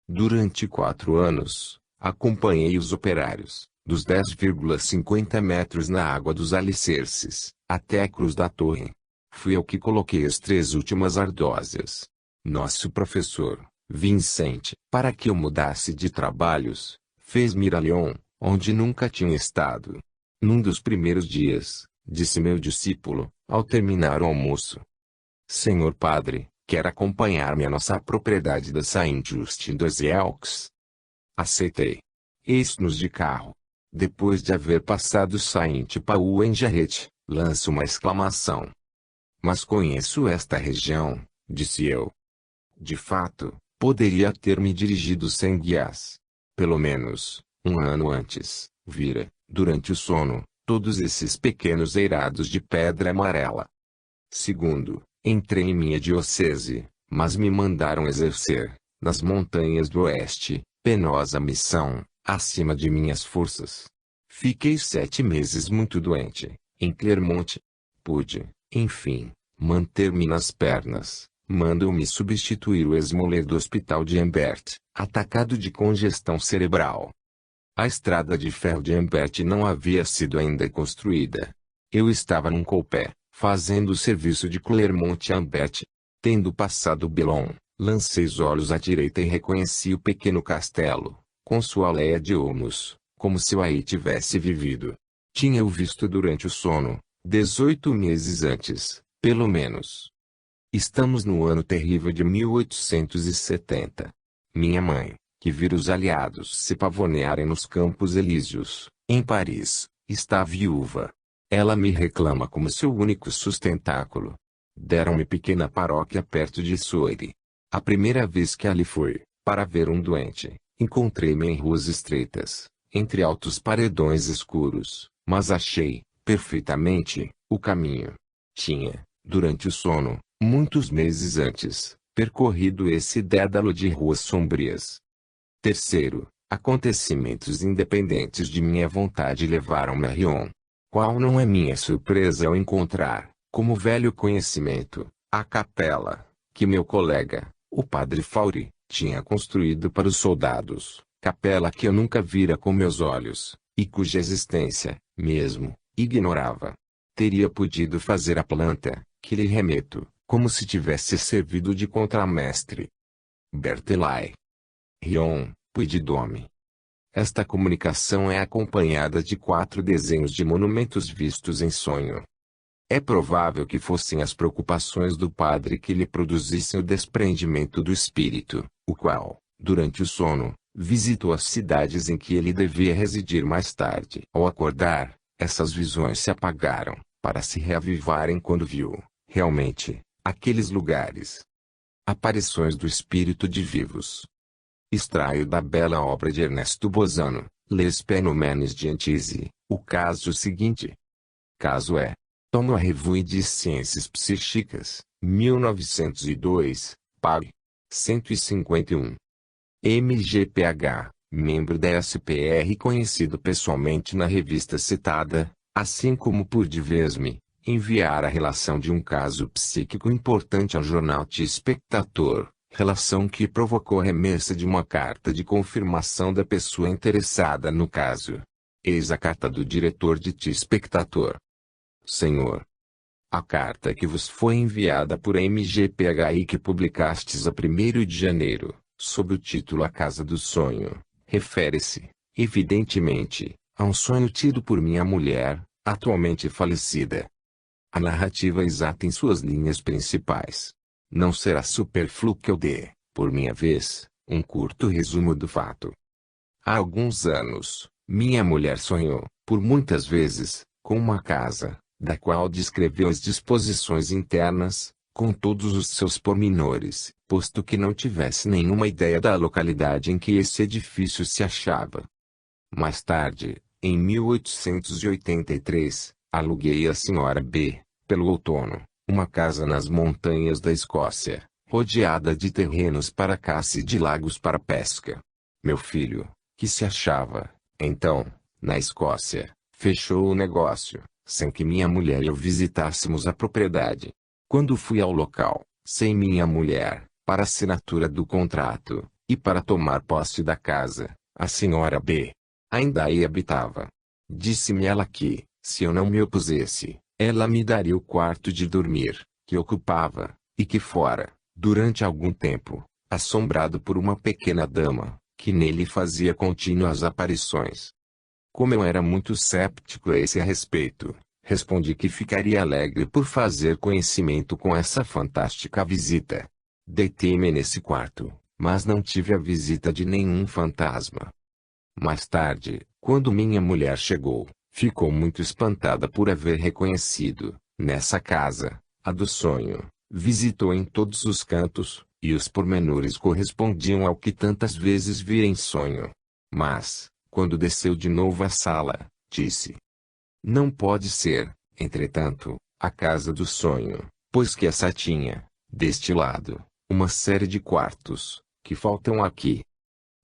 Durante 4 anos, acompanhei os operários, dos 10,50 metros na água dos alicerces, até a cruz da torre. Fui eu que coloquei as 3 últimas ardósias. Nosso professor, Vincent, para que eu mudasse de trabalhos, fez-me ir a Lyon, onde nunca tinha estado. Num dos primeiros dias, disse meu discípulo, ao terminar o almoço: Senhor Padre, quer acompanhar-me à nossa propriedade da Saint-Just-dos-Elques? Aceitei. Eis-nos de carro. Depois de haver passado Saint-Paul-en-Jarret, lanço uma exclamação. Mas conheço esta região, disse eu. De fato, poderia ter me dirigido sem guias. Pelo menos, um ano antes, vira, durante o sono, todos esses pequenos eirados de pedra amarela. Segundo, entrei em minha diocese, mas me mandaram exercer, nas montanhas do oeste, penosa missão, acima de minhas forças. Fiquei 7 meses muito doente, em Clermont. Pude, enfim, manter-me nas pernas. Mandam-me substituir o esmoler do hospital de Ambert, atacado de congestão cerebral. A estrada de ferro de Ambert não havia sido ainda construída. Eu estava num coupé, fazendo o serviço de Clermont a Ambert. Tendo passado Bellon, lancei os olhos à direita e reconheci o pequeno castelo, com sua aldeia de olmos, como se eu aí tivesse vivido. Tinha-o visto durante o sono, 18 meses antes, pelo menos. Estamos no ano terrível de 1870. Minha mãe, que vira os aliados se pavonearem nos Campos Elíseos, em Paris, está viúva. Ela me reclama como seu único sustentáculo. Deram-me pequena paróquia perto de Soire. A primeira vez que ali fui, para ver um doente, encontrei-me em ruas estreitas, entre altos paredões escuros, mas achei, perfeitamente, o caminho. Tinha, durante o sono, muitos meses antes, percorrido esse dédalo de ruas sombrias. Terceiro, acontecimentos independentes de minha vontade levaram-me a Riom. Qual não é minha surpresa ao encontrar, como velho conhecimento, a capela, que meu colega, O padre Fauri tinha construído para os soldados, capela que eu nunca vira com meus olhos, e cuja existência, mesmo, ignorava. Teria podido fazer a planta, que lhe remeto, como se tivesse servido de contramestre. Bertelai. Rion, Puididome. Esta comunicação é acompanhada de 4 desenhos de monumentos vistos em sonho. É provável que fossem as preocupações do padre que lhe produzissem o desprendimento do espírito, o qual, durante o sono, visitou as cidades em que ele devia residir mais tarde. Ao acordar, essas visões se apagaram, para se reavivarem quando viu, realmente, aqueles lugares. Aparições do espírito de vivos. Extraio da bela obra de Ernesto Bozano, Les Phénomènes de Antise, o caso seguinte. Caso é. Tomo a Revue de Ciências Psíquicas, 1902, pág. 151. MGPH, membro da SPR conhecido pessoalmente na revista citada, assim como por Divesme, enviar a relação de um caso psíquico importante ao jornal Te Espectador, relação que provocou a remessa de uma carta de confirmação da pessoa interessada no caso. Eis a carta do diretor de Te Espectador. Senhor, a carta que vos foi enviada por MGPH e que publicastes a 1º de janeiro, sob o título A Casa do Sonho, refere-se, evidentemente, a um sonho tido por minha mulher, atualmente falecida. A narrativa exata em suas linhas principais. Não será supérfluo que eu dê, por minha vez, um curto resumo do fato. Há alguns anos, minha mulher sonhou, por muitas vezes, com uma casa, da qual descreveu as disposições internas, com todos os seus pormenores, posto que não tivesse nenhuma ideia da localidade em que esse edifício se achava. Mais tarde, em 1883, aluguei à Sra. B, pelo outono, uma casa nas montanhas da Escócia, rodeada de terrenos para caça e de lagos para pesca. Meu filho, que se achava, então, na Escócia, fechou o negócio, sem que minha mulher e eu visitássemos a propriedade. Quando fui ao local, sem minha mulher, para a assinatura do contrato, e para tomar posse da casa, a Sra. B. ainda aí habitava. Disse-me ela que, se eu não me opusesse, ela me daria o quarto de dormir, que ocupava, e que fora, durante algum tempo, assombrado por uma pequena dama, que nele fazia contínuas aparições. Como eu era muito céptico a esse respeito, respondi que ficaria alegre por fazer conhecimento com essa fantástica visita. Deitei-me nesse quarto, mas não tive a visita de nenhum fantasma. Mais tarde, quando minha mulher chegou, ficou muito espantada por haver reconhecido, nessa casa, a do sonho. Visitou em todos os cantos, e os pormenores correspondiam ao que tantas vezes vira em sonho. Mas, quando desceu de novo à sala, disse: não pode ser, entretanto, a casa do sonho, pois que essa tinha, deste lado, uma série de quartos, que faltam aqui.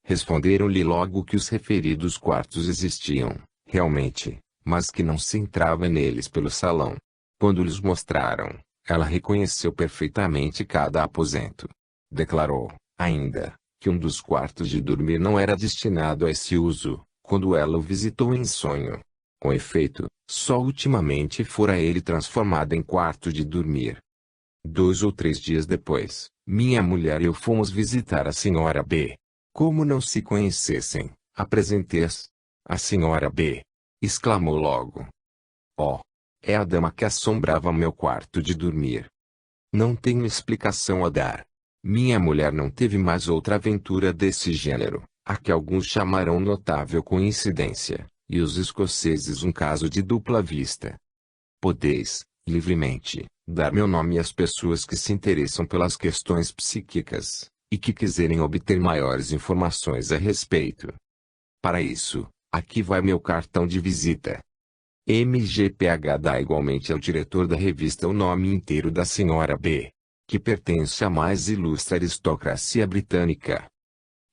Responderam-lhe logo que os referidos quartos existiam, realmente, mas que não se entrava neles pelo salão. Quando lhes mostraram, ela reconheceu perfeitamente cada aposento. Declarou, ainda, que um dos quartos de dormir não era destinado a esse uso, quando ela o visitou em sonho. Com efeito, só ultimamente fora ele transformado em quarto de dormir. 2 ou 3 dias depois, minha mulher e eu fomos visitar a Sra. B. Como não se conhecessem, apresentei-as. A Sra. B. exclamou logo: oh! É a dama que assombrava meu quarto de dormir. Não tenho explicação a dar. Minha mulher não teve mais outra aventura desse gênero, a que alguns chamarão notável coincidência, e os escoceses um caso de dupla vista. Podeis, livremente, dar meu nome às pessoas que se interessam pelas questões psíquicas, e que quiserem obter maiores informações a respeito. Para isso, aqui vai meu cartão de visita. MGPH dá igualmente ao diretor da revista o nome inteiro da Sra. B, que pertence à mais ilustre aristocracia britânica.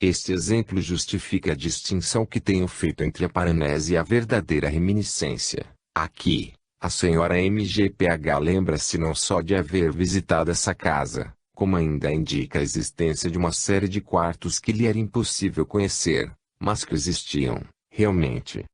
Este exemplo justifica a distinção que tenho feito entre a paranese e a verdadeira reminiscência. Aqui, a Sra. MGPH lembra-se não só de haver visitado essa casa, como ainda indica a existência de uma série de quartos que lhe era impossível conhecer, mas que existiam, realmente.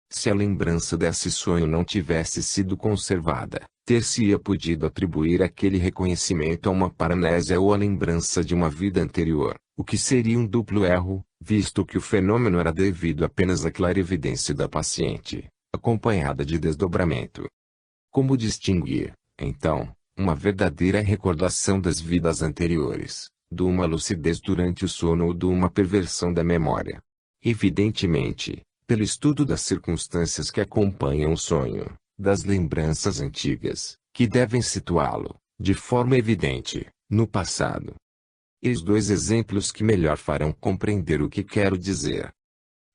Se a lembrança desse sonho não tivesse sido conservada, ter-se-ia podido atribuir aquele reconhecimento a uma paramnésia ou a lembrança de uma vida anterior, o que seria um duplo erro, visto que o fenômeno era devido apenas à clarividência da paciente, acompanhada de desdobramento. Como distinguir, então, uma verdadeira recordação das vidas anteriores, de uma lucidez durante o sono ou de uma perversão da memória? Evidentemente, pelo estudo das circunstâncias que acompanham o sonho, das lembranças antigas, que devem situá-lo, de forma evidente, no passado. Eis dois exemplos que melhor farão compreender o que quero dizer.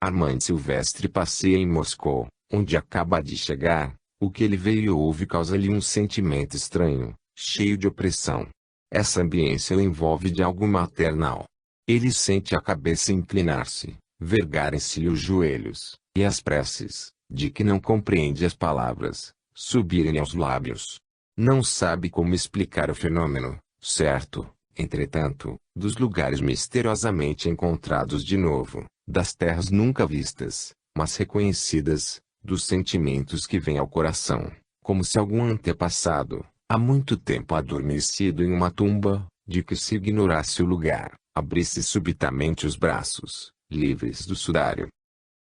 Armand Silvestre passeia em Moscou, onde acaba de chegar. O que ele veio e ouve causa-lhe um sentimento estranho, cheio de opressão. Essa ambiência o envolve de algo maternal. Ele sente a cabeça inclinar-se, vergarem-se-lhe os joelhos, e as preces, de que não compreende as palavras, subirem aos lábios. Não sabe como explicar o fenômeno, certo, entretanto, dos lugares misteriosamente encontrados de novo, das terras nunca vistas, mas reconhecidas, dos sentimentos que vêm ao coração, como se algum antepassado, há muito tempo adormecido em uma tumba, de que se ignorasse o lugar, abrisse subitamente os braços, livres do sudário.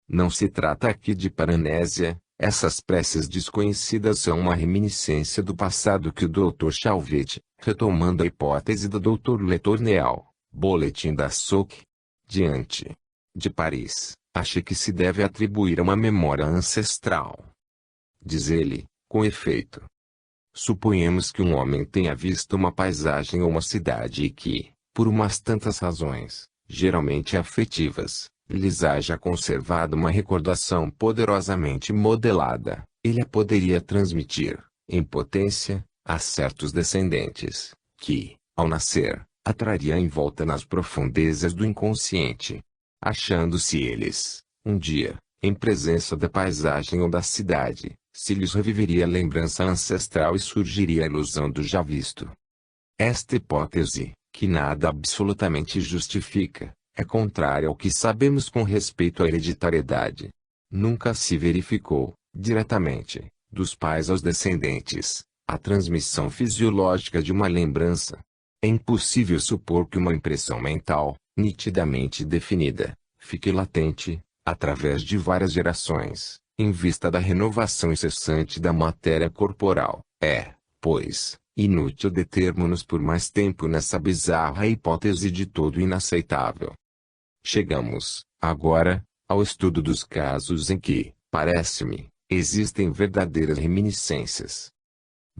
Não se trata aqui de paramnésia, essas preces desconhecidas são uma reminiscência do passado que o Dr. Chauvet, retomando a hipótese do Dr. Letourneau, Boletim da SOC, diante de Paris, acha que se deve atribuir a uma memória ancestral. Diz ele, com efeito. Suponhamos que um homem tenha visto uma paisagem ou uma cidade e que, por umas tantas razões, geralmente afetivas, lhes haja conservado uma recordação poderosamente modelada, ele a poderia transmitir, em potência, a certos descendentes, que, ao nascer, a traria em volta nas profundezas do inconsciente. Achando-se eles, um dia, em presença da paisagem ou da cidade, se lhes reviveria a lembrança ancestral e surgiria a ilusão do já visto. Esta hipótese, que nada absolutamente justifica, é contrária ao que sabemos com respeito à hereditariedade. Nunca se verificou, diretamente, dos pais aos descendentes, a transmissão fisiológica de uma lembrança. É impossível supor que uma impressão mental, nitidamente definida, fique latente, através de várias gerações, em vista da renovação incessante da matéria corporal. É, pois, inútil determos-nos por mais tempo nessa bizarra hipótese de todo inaceitável. Chegamos, agora, ao estudo dos casos em que, parece-me, existem verdadeiras reminiscências.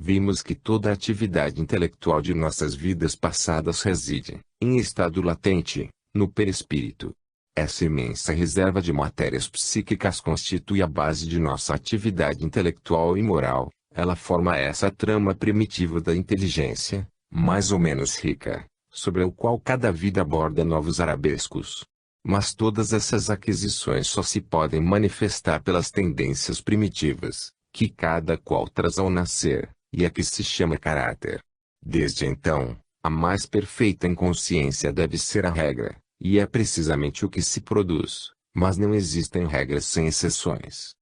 Vimos que toda a atividade intelectual de nossas vidas passadas reside, em estado latente, no perispírito. Essa imensa reserva de matérias psíquicas constitui a base de nossa atividade intelectual e moral. Ela forma essa trama primitiva da inteligência, mais ou menos rica, sobre o qual cada vida aborda novos arabescos. Mas todas essas aquisições só se podem manifestar pelas tendências primitivas, que cada qual traz ao nascer, e a que se chama caráter. Desde então, a mais perfeita inconsciência deve ser a regra, e é precisamente o que se produz, mas não existem regras sem exceções.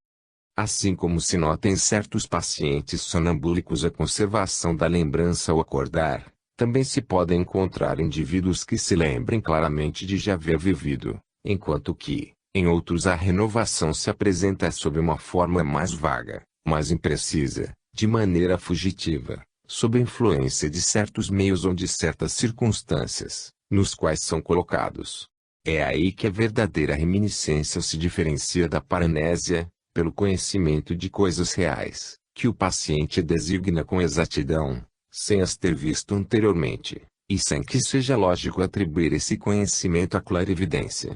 Assim como se nota em certos pacientes sonambúlicos a conservação da lembrança ao acordar, também se podem encontrar indivíduos que se lembrem claramente de já haver vivido, enquanto que, em outros a renovação se apresenta sob uma forma mais vaga, mais imprecisa, de maneira fugitiva, sob a influência de certos meios ou de certas circunstâncias, nos quais são colocados. É aí que a verdadeira reminiscência se diferencia da paramnésia, pelo conhecimento de coisas reais, que o paciente designa com exatidão, sem as ter visto anteriormente, e sem que seja lógico atribuir esse conhecimento à clarividência.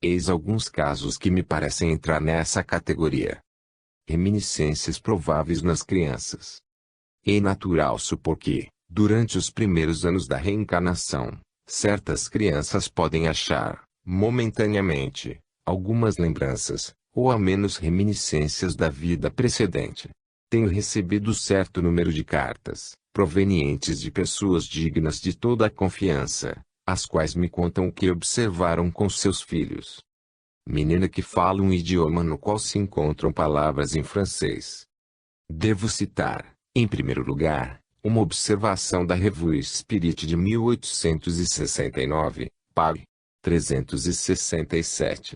Eis alguns casos que me parecem entrar nessa categoria. Reminiscências prováveis nas crianças. É natural supor que, durante os primeiros anos da reencarnação, certas crianças podem achar, momentaneamente, algumas lembranças, ou ao menos reminiscências da vida precedente. Tenho recebido certo número de cartas, provenientes de pessoas dignas de toda a confiança, as quais me contam o que observaram com seus filhos. Menina que fala um idioma no qual se encontram palavras em francês. Devo citar, em primeiro lugar, uma observação da Revue Spirit de 1869, pag. 367.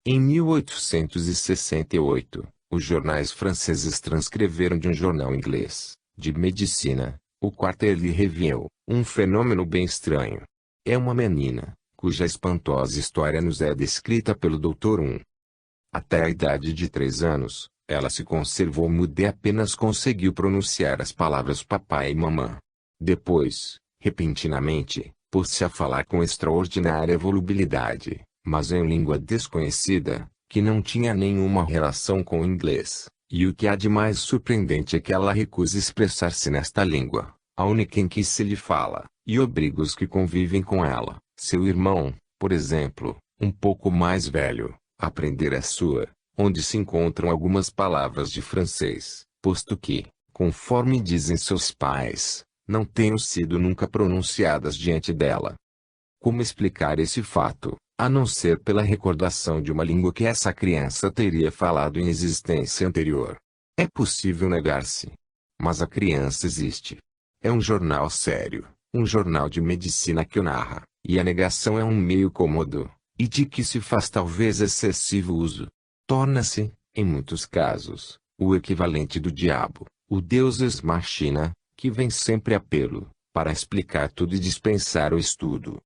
Em 1868, os jornais franceses transcreveram de um jornal inglês, de medicina, o Quarterly Review, um fenômeno bem estranho. É uma menina, cuja espantosa história nos é descrita pelo Dr. Até a idade de 3 anos, ela se conservou muda e apenas conseguiu pronunciar as palavras papai e mamã. Depois, repentinamente, pôs-se a falar com extraordinária volubilidade, mas em língua desconhecida, que não tinha nenhuma relação com o inglês, e o que há de mais surpreendente é que ela recusa expressar-se nesta língua, a única em que se lhe fala, e obriga os que convivem com ela, seu irmão, por exemplo, um pouco mais velho, a aprender a sua, onde se encontram algumas palavras de francês, posto que, conforme dizem seus pais, não tenham sido nunca pronunciadas diante dela. Como explicar esse fato, a não ser pela recordação de uma língua que essa criança teria falado em existência anterior? É possível negar-se. Mas a criança existe. É um jornal sério, um jornal de medicina que o narra, e a negação é um meio cômodo, e de que se faz talvez excessivo uso. Torna-se, em muitos casos, o equivalente do diabo, o deus ex machina, que vem sempre a pelo, para explicar tudo e dispensar o estudo.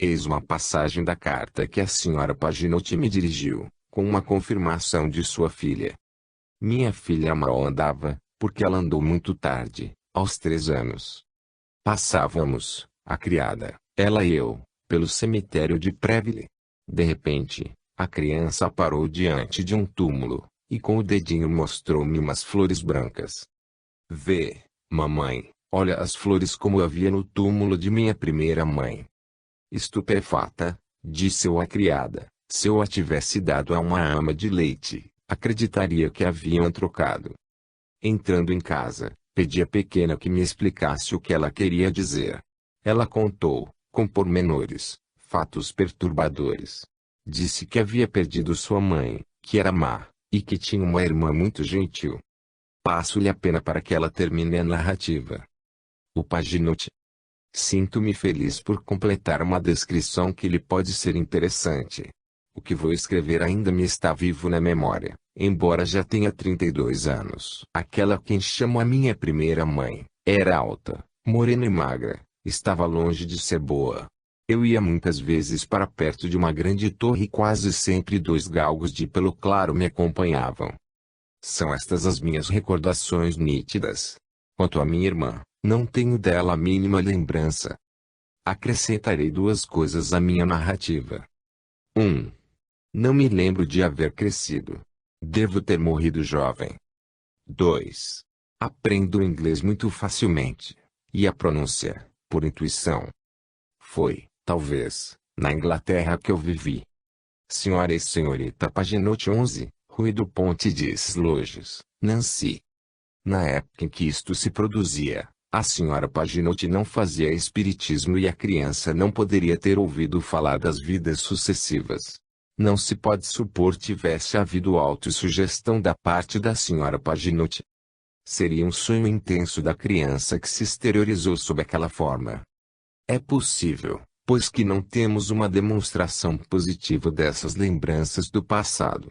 Eis uma passagem da carta que a senhora Paginotti me dirigiu, com uma confirmação de sua filha. Minha filha mal andava, porque ela andou muito tarde, aos 3 anos. Passávamos, a criada, ela e eu, pelo cemitério de Préville. De repente, a criança parou diante de um túmulo, e com o dedinho mostrou-me umas flores brancas. Vê, mamãe, olha as flores como havia no túmulo de minha primeira mãe. Estupefata, disse eu à criada, se eu a tivesse dado a uma ama de leite, acreditaria que haviam trocado. Entrando em casa, pedi à pequena que me explicasse o que ela queria dizer. Ela contou, com pormenores, fatos perturbadores. Disse que havia perdido sua mãe, que era má, e que tinha uma irmã muito gentil. Passo-lhe a pena para que ela termine a narrativa. O Paginotti. Sinto-me feliz por completar uma descrição que lhe pode ser interessante. O que vou escrever ainda me está vivo na memória, embora já tenha 32 anos. Aquela a quem chamo a minha primeira mãe, era alta, morena e magra, estava longe de ser boa. Eu ia muitas vezes para perto de uma grande torre e quase sempre 2 galgos de pelo claro me acompanhavam. São estas as minhas recordações nítidas. Quanto à minha irmã, não tenho dela a mínima lembrança. Acrescentarei 2 coisas à minha narrativa. 1. Não me lembro de haver crescido. Devo ter morrido jovem. 2. Aprendo o inglês muito facilmente. E a pronúncia, por intuição. Foi, talvez, na Inglaterra que eu vivi. Senhora e senhorita Paginotti 11, Rue do Ponte de Sluges, Nancy. Na época em que isto se produzia, a senhora Paginotti não fazia espiritismo e a criança não poderia ter ouvido falar das vidas sucessivas. Não se pode supor tivesse havido autossugestão da parte da senhora Paginotti. Seria um sonho intenso da criança que se exteriorizou sob aquela forma. É possível, pois que não temos uma demonstração positiva dessas lembranças do passado.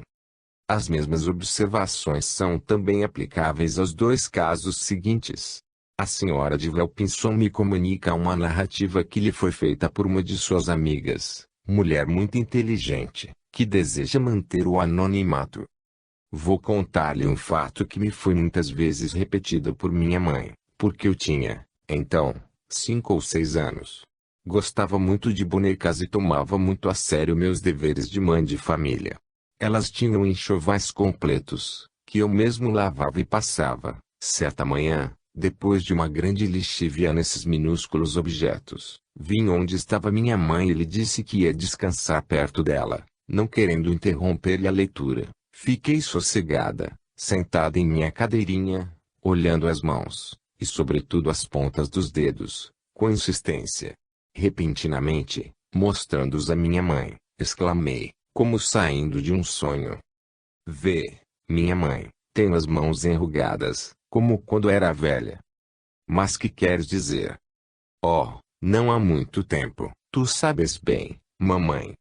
As mesmas observações são também aplicáveis aos 2 casos seguintes. A senhora de Velpinson me comunica uma narrativa que lhe foi feita por uma de suas amigas, mulher muito inteligente, que deseja manter o anonimato. Vou contar-lhe um fato que me foi muitas vezes repetido por minha mãe, porque eu tinha, então, 5 ou 6 anos. Gostava muito de bonecas e tomava muito a sério meus deveres de mãe de família. Elas tinham enxovais completos, que eu mesmo lavava e passava. Certa manhã, depois de uma grande lixívia nesses minúsculos objetos, vim onde estava minha mãe e lhe disse que ia descansar perto dela, não querendo interromper-lhe a leitura. Fiquei sossegada, sentada em minha cadeirinha, olhando as mãos, e sobretudo as pontas dos dedos, com insistência. Repentinamente, mostrando-os à minha mãe, exclamei, como saindo de um sonho. Vê, minha mãe, tenho as mãos enrugadas, como quando era velha. Mas que queres dizer? Oh, não há muito tempo, tu sabes bem, mamãe.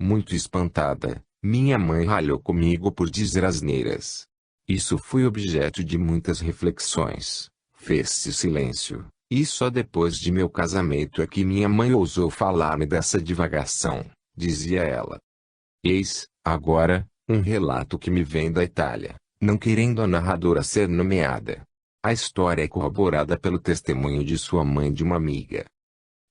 Muito espantada, minha mãe ralhou comigo por dizer asneiras. Isso foi objeto de muitas reflexões. Fez-se silêncio, e só depois de meu casamento é que minha mãe ousou falar-me dessa divagação, dizia ela. Eis, agora, um relato que me vem da Itália, não querendo a narradora ser nomeada. A história é corroborada pelo testemunho de sua mãe e de uma amiga.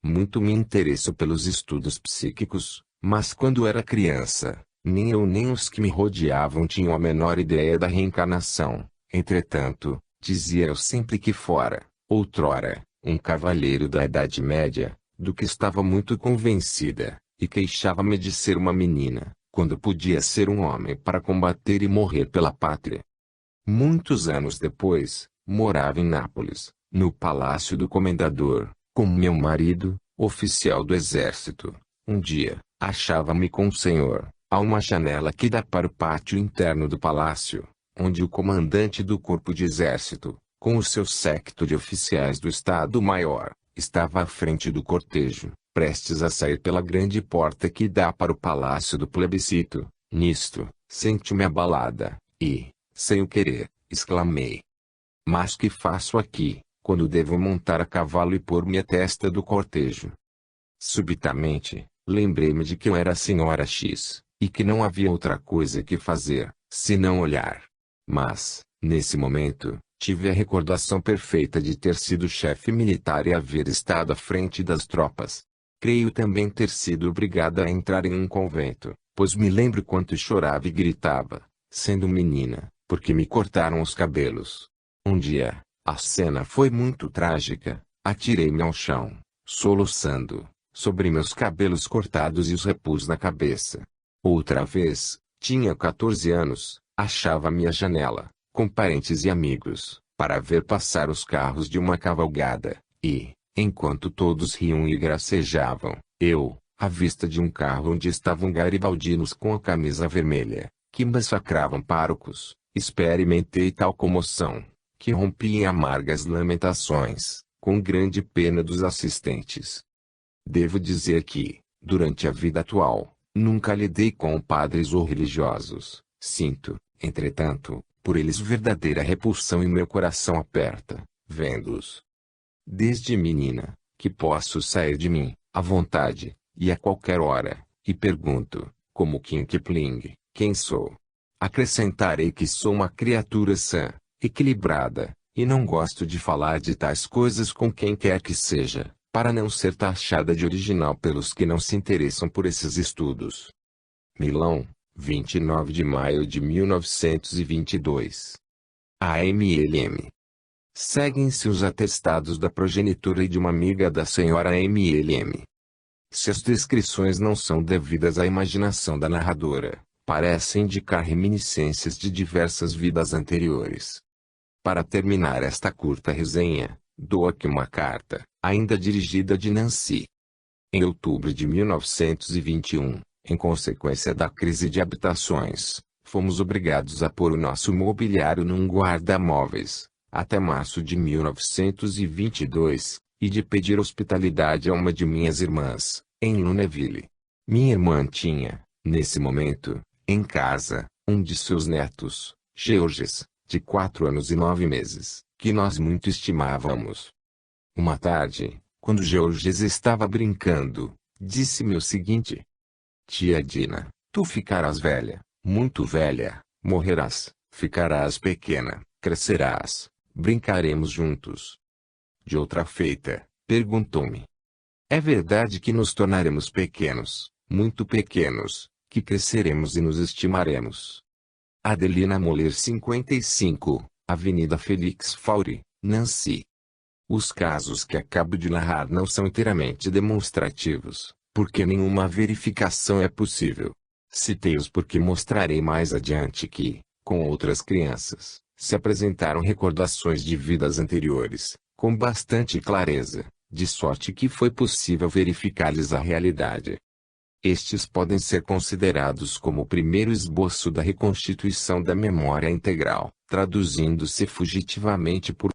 Muito me interesso pelos estudos psíquicos, mas quando era criança, nem eu nem os que me rodeavam tinham a menor ideia da reencarnação. Entretanto, dizia eu sempre que fora, outrora, um cavalheiro da Idade Média, do que estava muito convencida, e queixava-me de ser uma menina, quando podia ser um homem para combater e morrer pela pátria. Muitos anos depois, morava em Nápoles, no palácio do comendador, com meu marido, oficial do exército. Um dia, achava-me com o senhor, a uma janela que dá para o pátio interno do palácio, onde o comandante do corpo de exército, com o seu séquito de oficiais do Estado-Maior, estava à frente do cortejo, prestes a sair pela grande porta que dá para o palácio do plebiscito. Nisto, senti-me abalada, e, sem o querer, exclamei. Mas que faço aqui, quando devo montar a cavalo e pôr-me à testa do cortejo? Subitamente, lembrei-me de que eu era a senhora X, e que não havia outra coisa que fazer, senão olhar. Mas, nesse momento, tive a recordação perfeita de ter sido chefe militar e haver estado à frente das tropas. Creio também ter sido obrigada a entrar em um convento, pois me lembro quanto chorava e gritava, sendo menina, porque me cortaram os cabelos. Um dia, a cena foi muito trágica, atirei-me ao chão, soluçando, sobre meus cabelos cortados e os repus na cabeça. Outra vez, tinha 14 anos, achava-me à janela, com parentes e amigos, para ver passar os carros de uma cavalgada, e, enquanto todos riam e gracejavam, eu, à vista de um carro onde estavam garibaldinos com a camisa vermelha, que massacravam párocos, experimentei tal comoção, que rompi em amargas lamentações, com grande pena dos assistentes. Devo dizer que, durante a vida atual, nunca lidei com padres ou religiosos. Sinto, entretanto, por eles verdadeira repulsão e meu coração aperta, vendo-os. Desde menina, que posso sair de mim, à vontade, e a qualquer hora, e pergunto, como Kim Kipling, quem sou? Acrescentarei que sou uma criatura sã, equilibrada, e não gosto de falar de tais coisas com quem quer que seja, para não ser taxada de original pelos que não se interessam por esses estudos. Milão, 29 de maio de 1922. AMLM. Seguem-se os atestados da progenitora e de uma amiga da senhora MLM. Se as descrições não são devidas à imaginação da narradora, parecem indicar reminiscências de diversas vidas anteriores. Para terminar esta curta resenha, dou aqui uma carta, ainda dirigida de Nancy. Em outubro de 1921, em consequência da crise de habitações, fomos obrigados a pôr o nosso mobiliário num guarda-móveis, até março de 1922, e de pedir hospitalidade a uma de minhas irmãs, em Lunéville. Minha irmã tinha, nesse momento, em casa, um de seus netos, Georges, de 4 anos e 9 meses, que nós muito estimávamos. Uma tarde, quando Georges estava brincando, disse-me o seguinte: Tia Dina, tu ficarás velha, muito velha, morrerás, ficarás pequena, crescerás, brincaremos juntos. De outra feita, perguntou-me: é verdade que nos tornaremos pequenos, muito pequenos, que cresceremos e nos estimaremos? Adelina Moller 55, Avenida Félix Fauri, Nancy. Os casos que acabo de narrar não são inteiramente demonstrativos, porque nenhuma verificação é possível. Citei-os porque mostrarei mais adiante que, com outras crianças, se apresentaram recordações de vidas anteriores, com bastante clareza, de sorte que foi possível verificar-lhes a realidade. Estes podem ser considerados como o primeiro esboço da reconstituição da memória integral, traduzindo-se fugitivamente por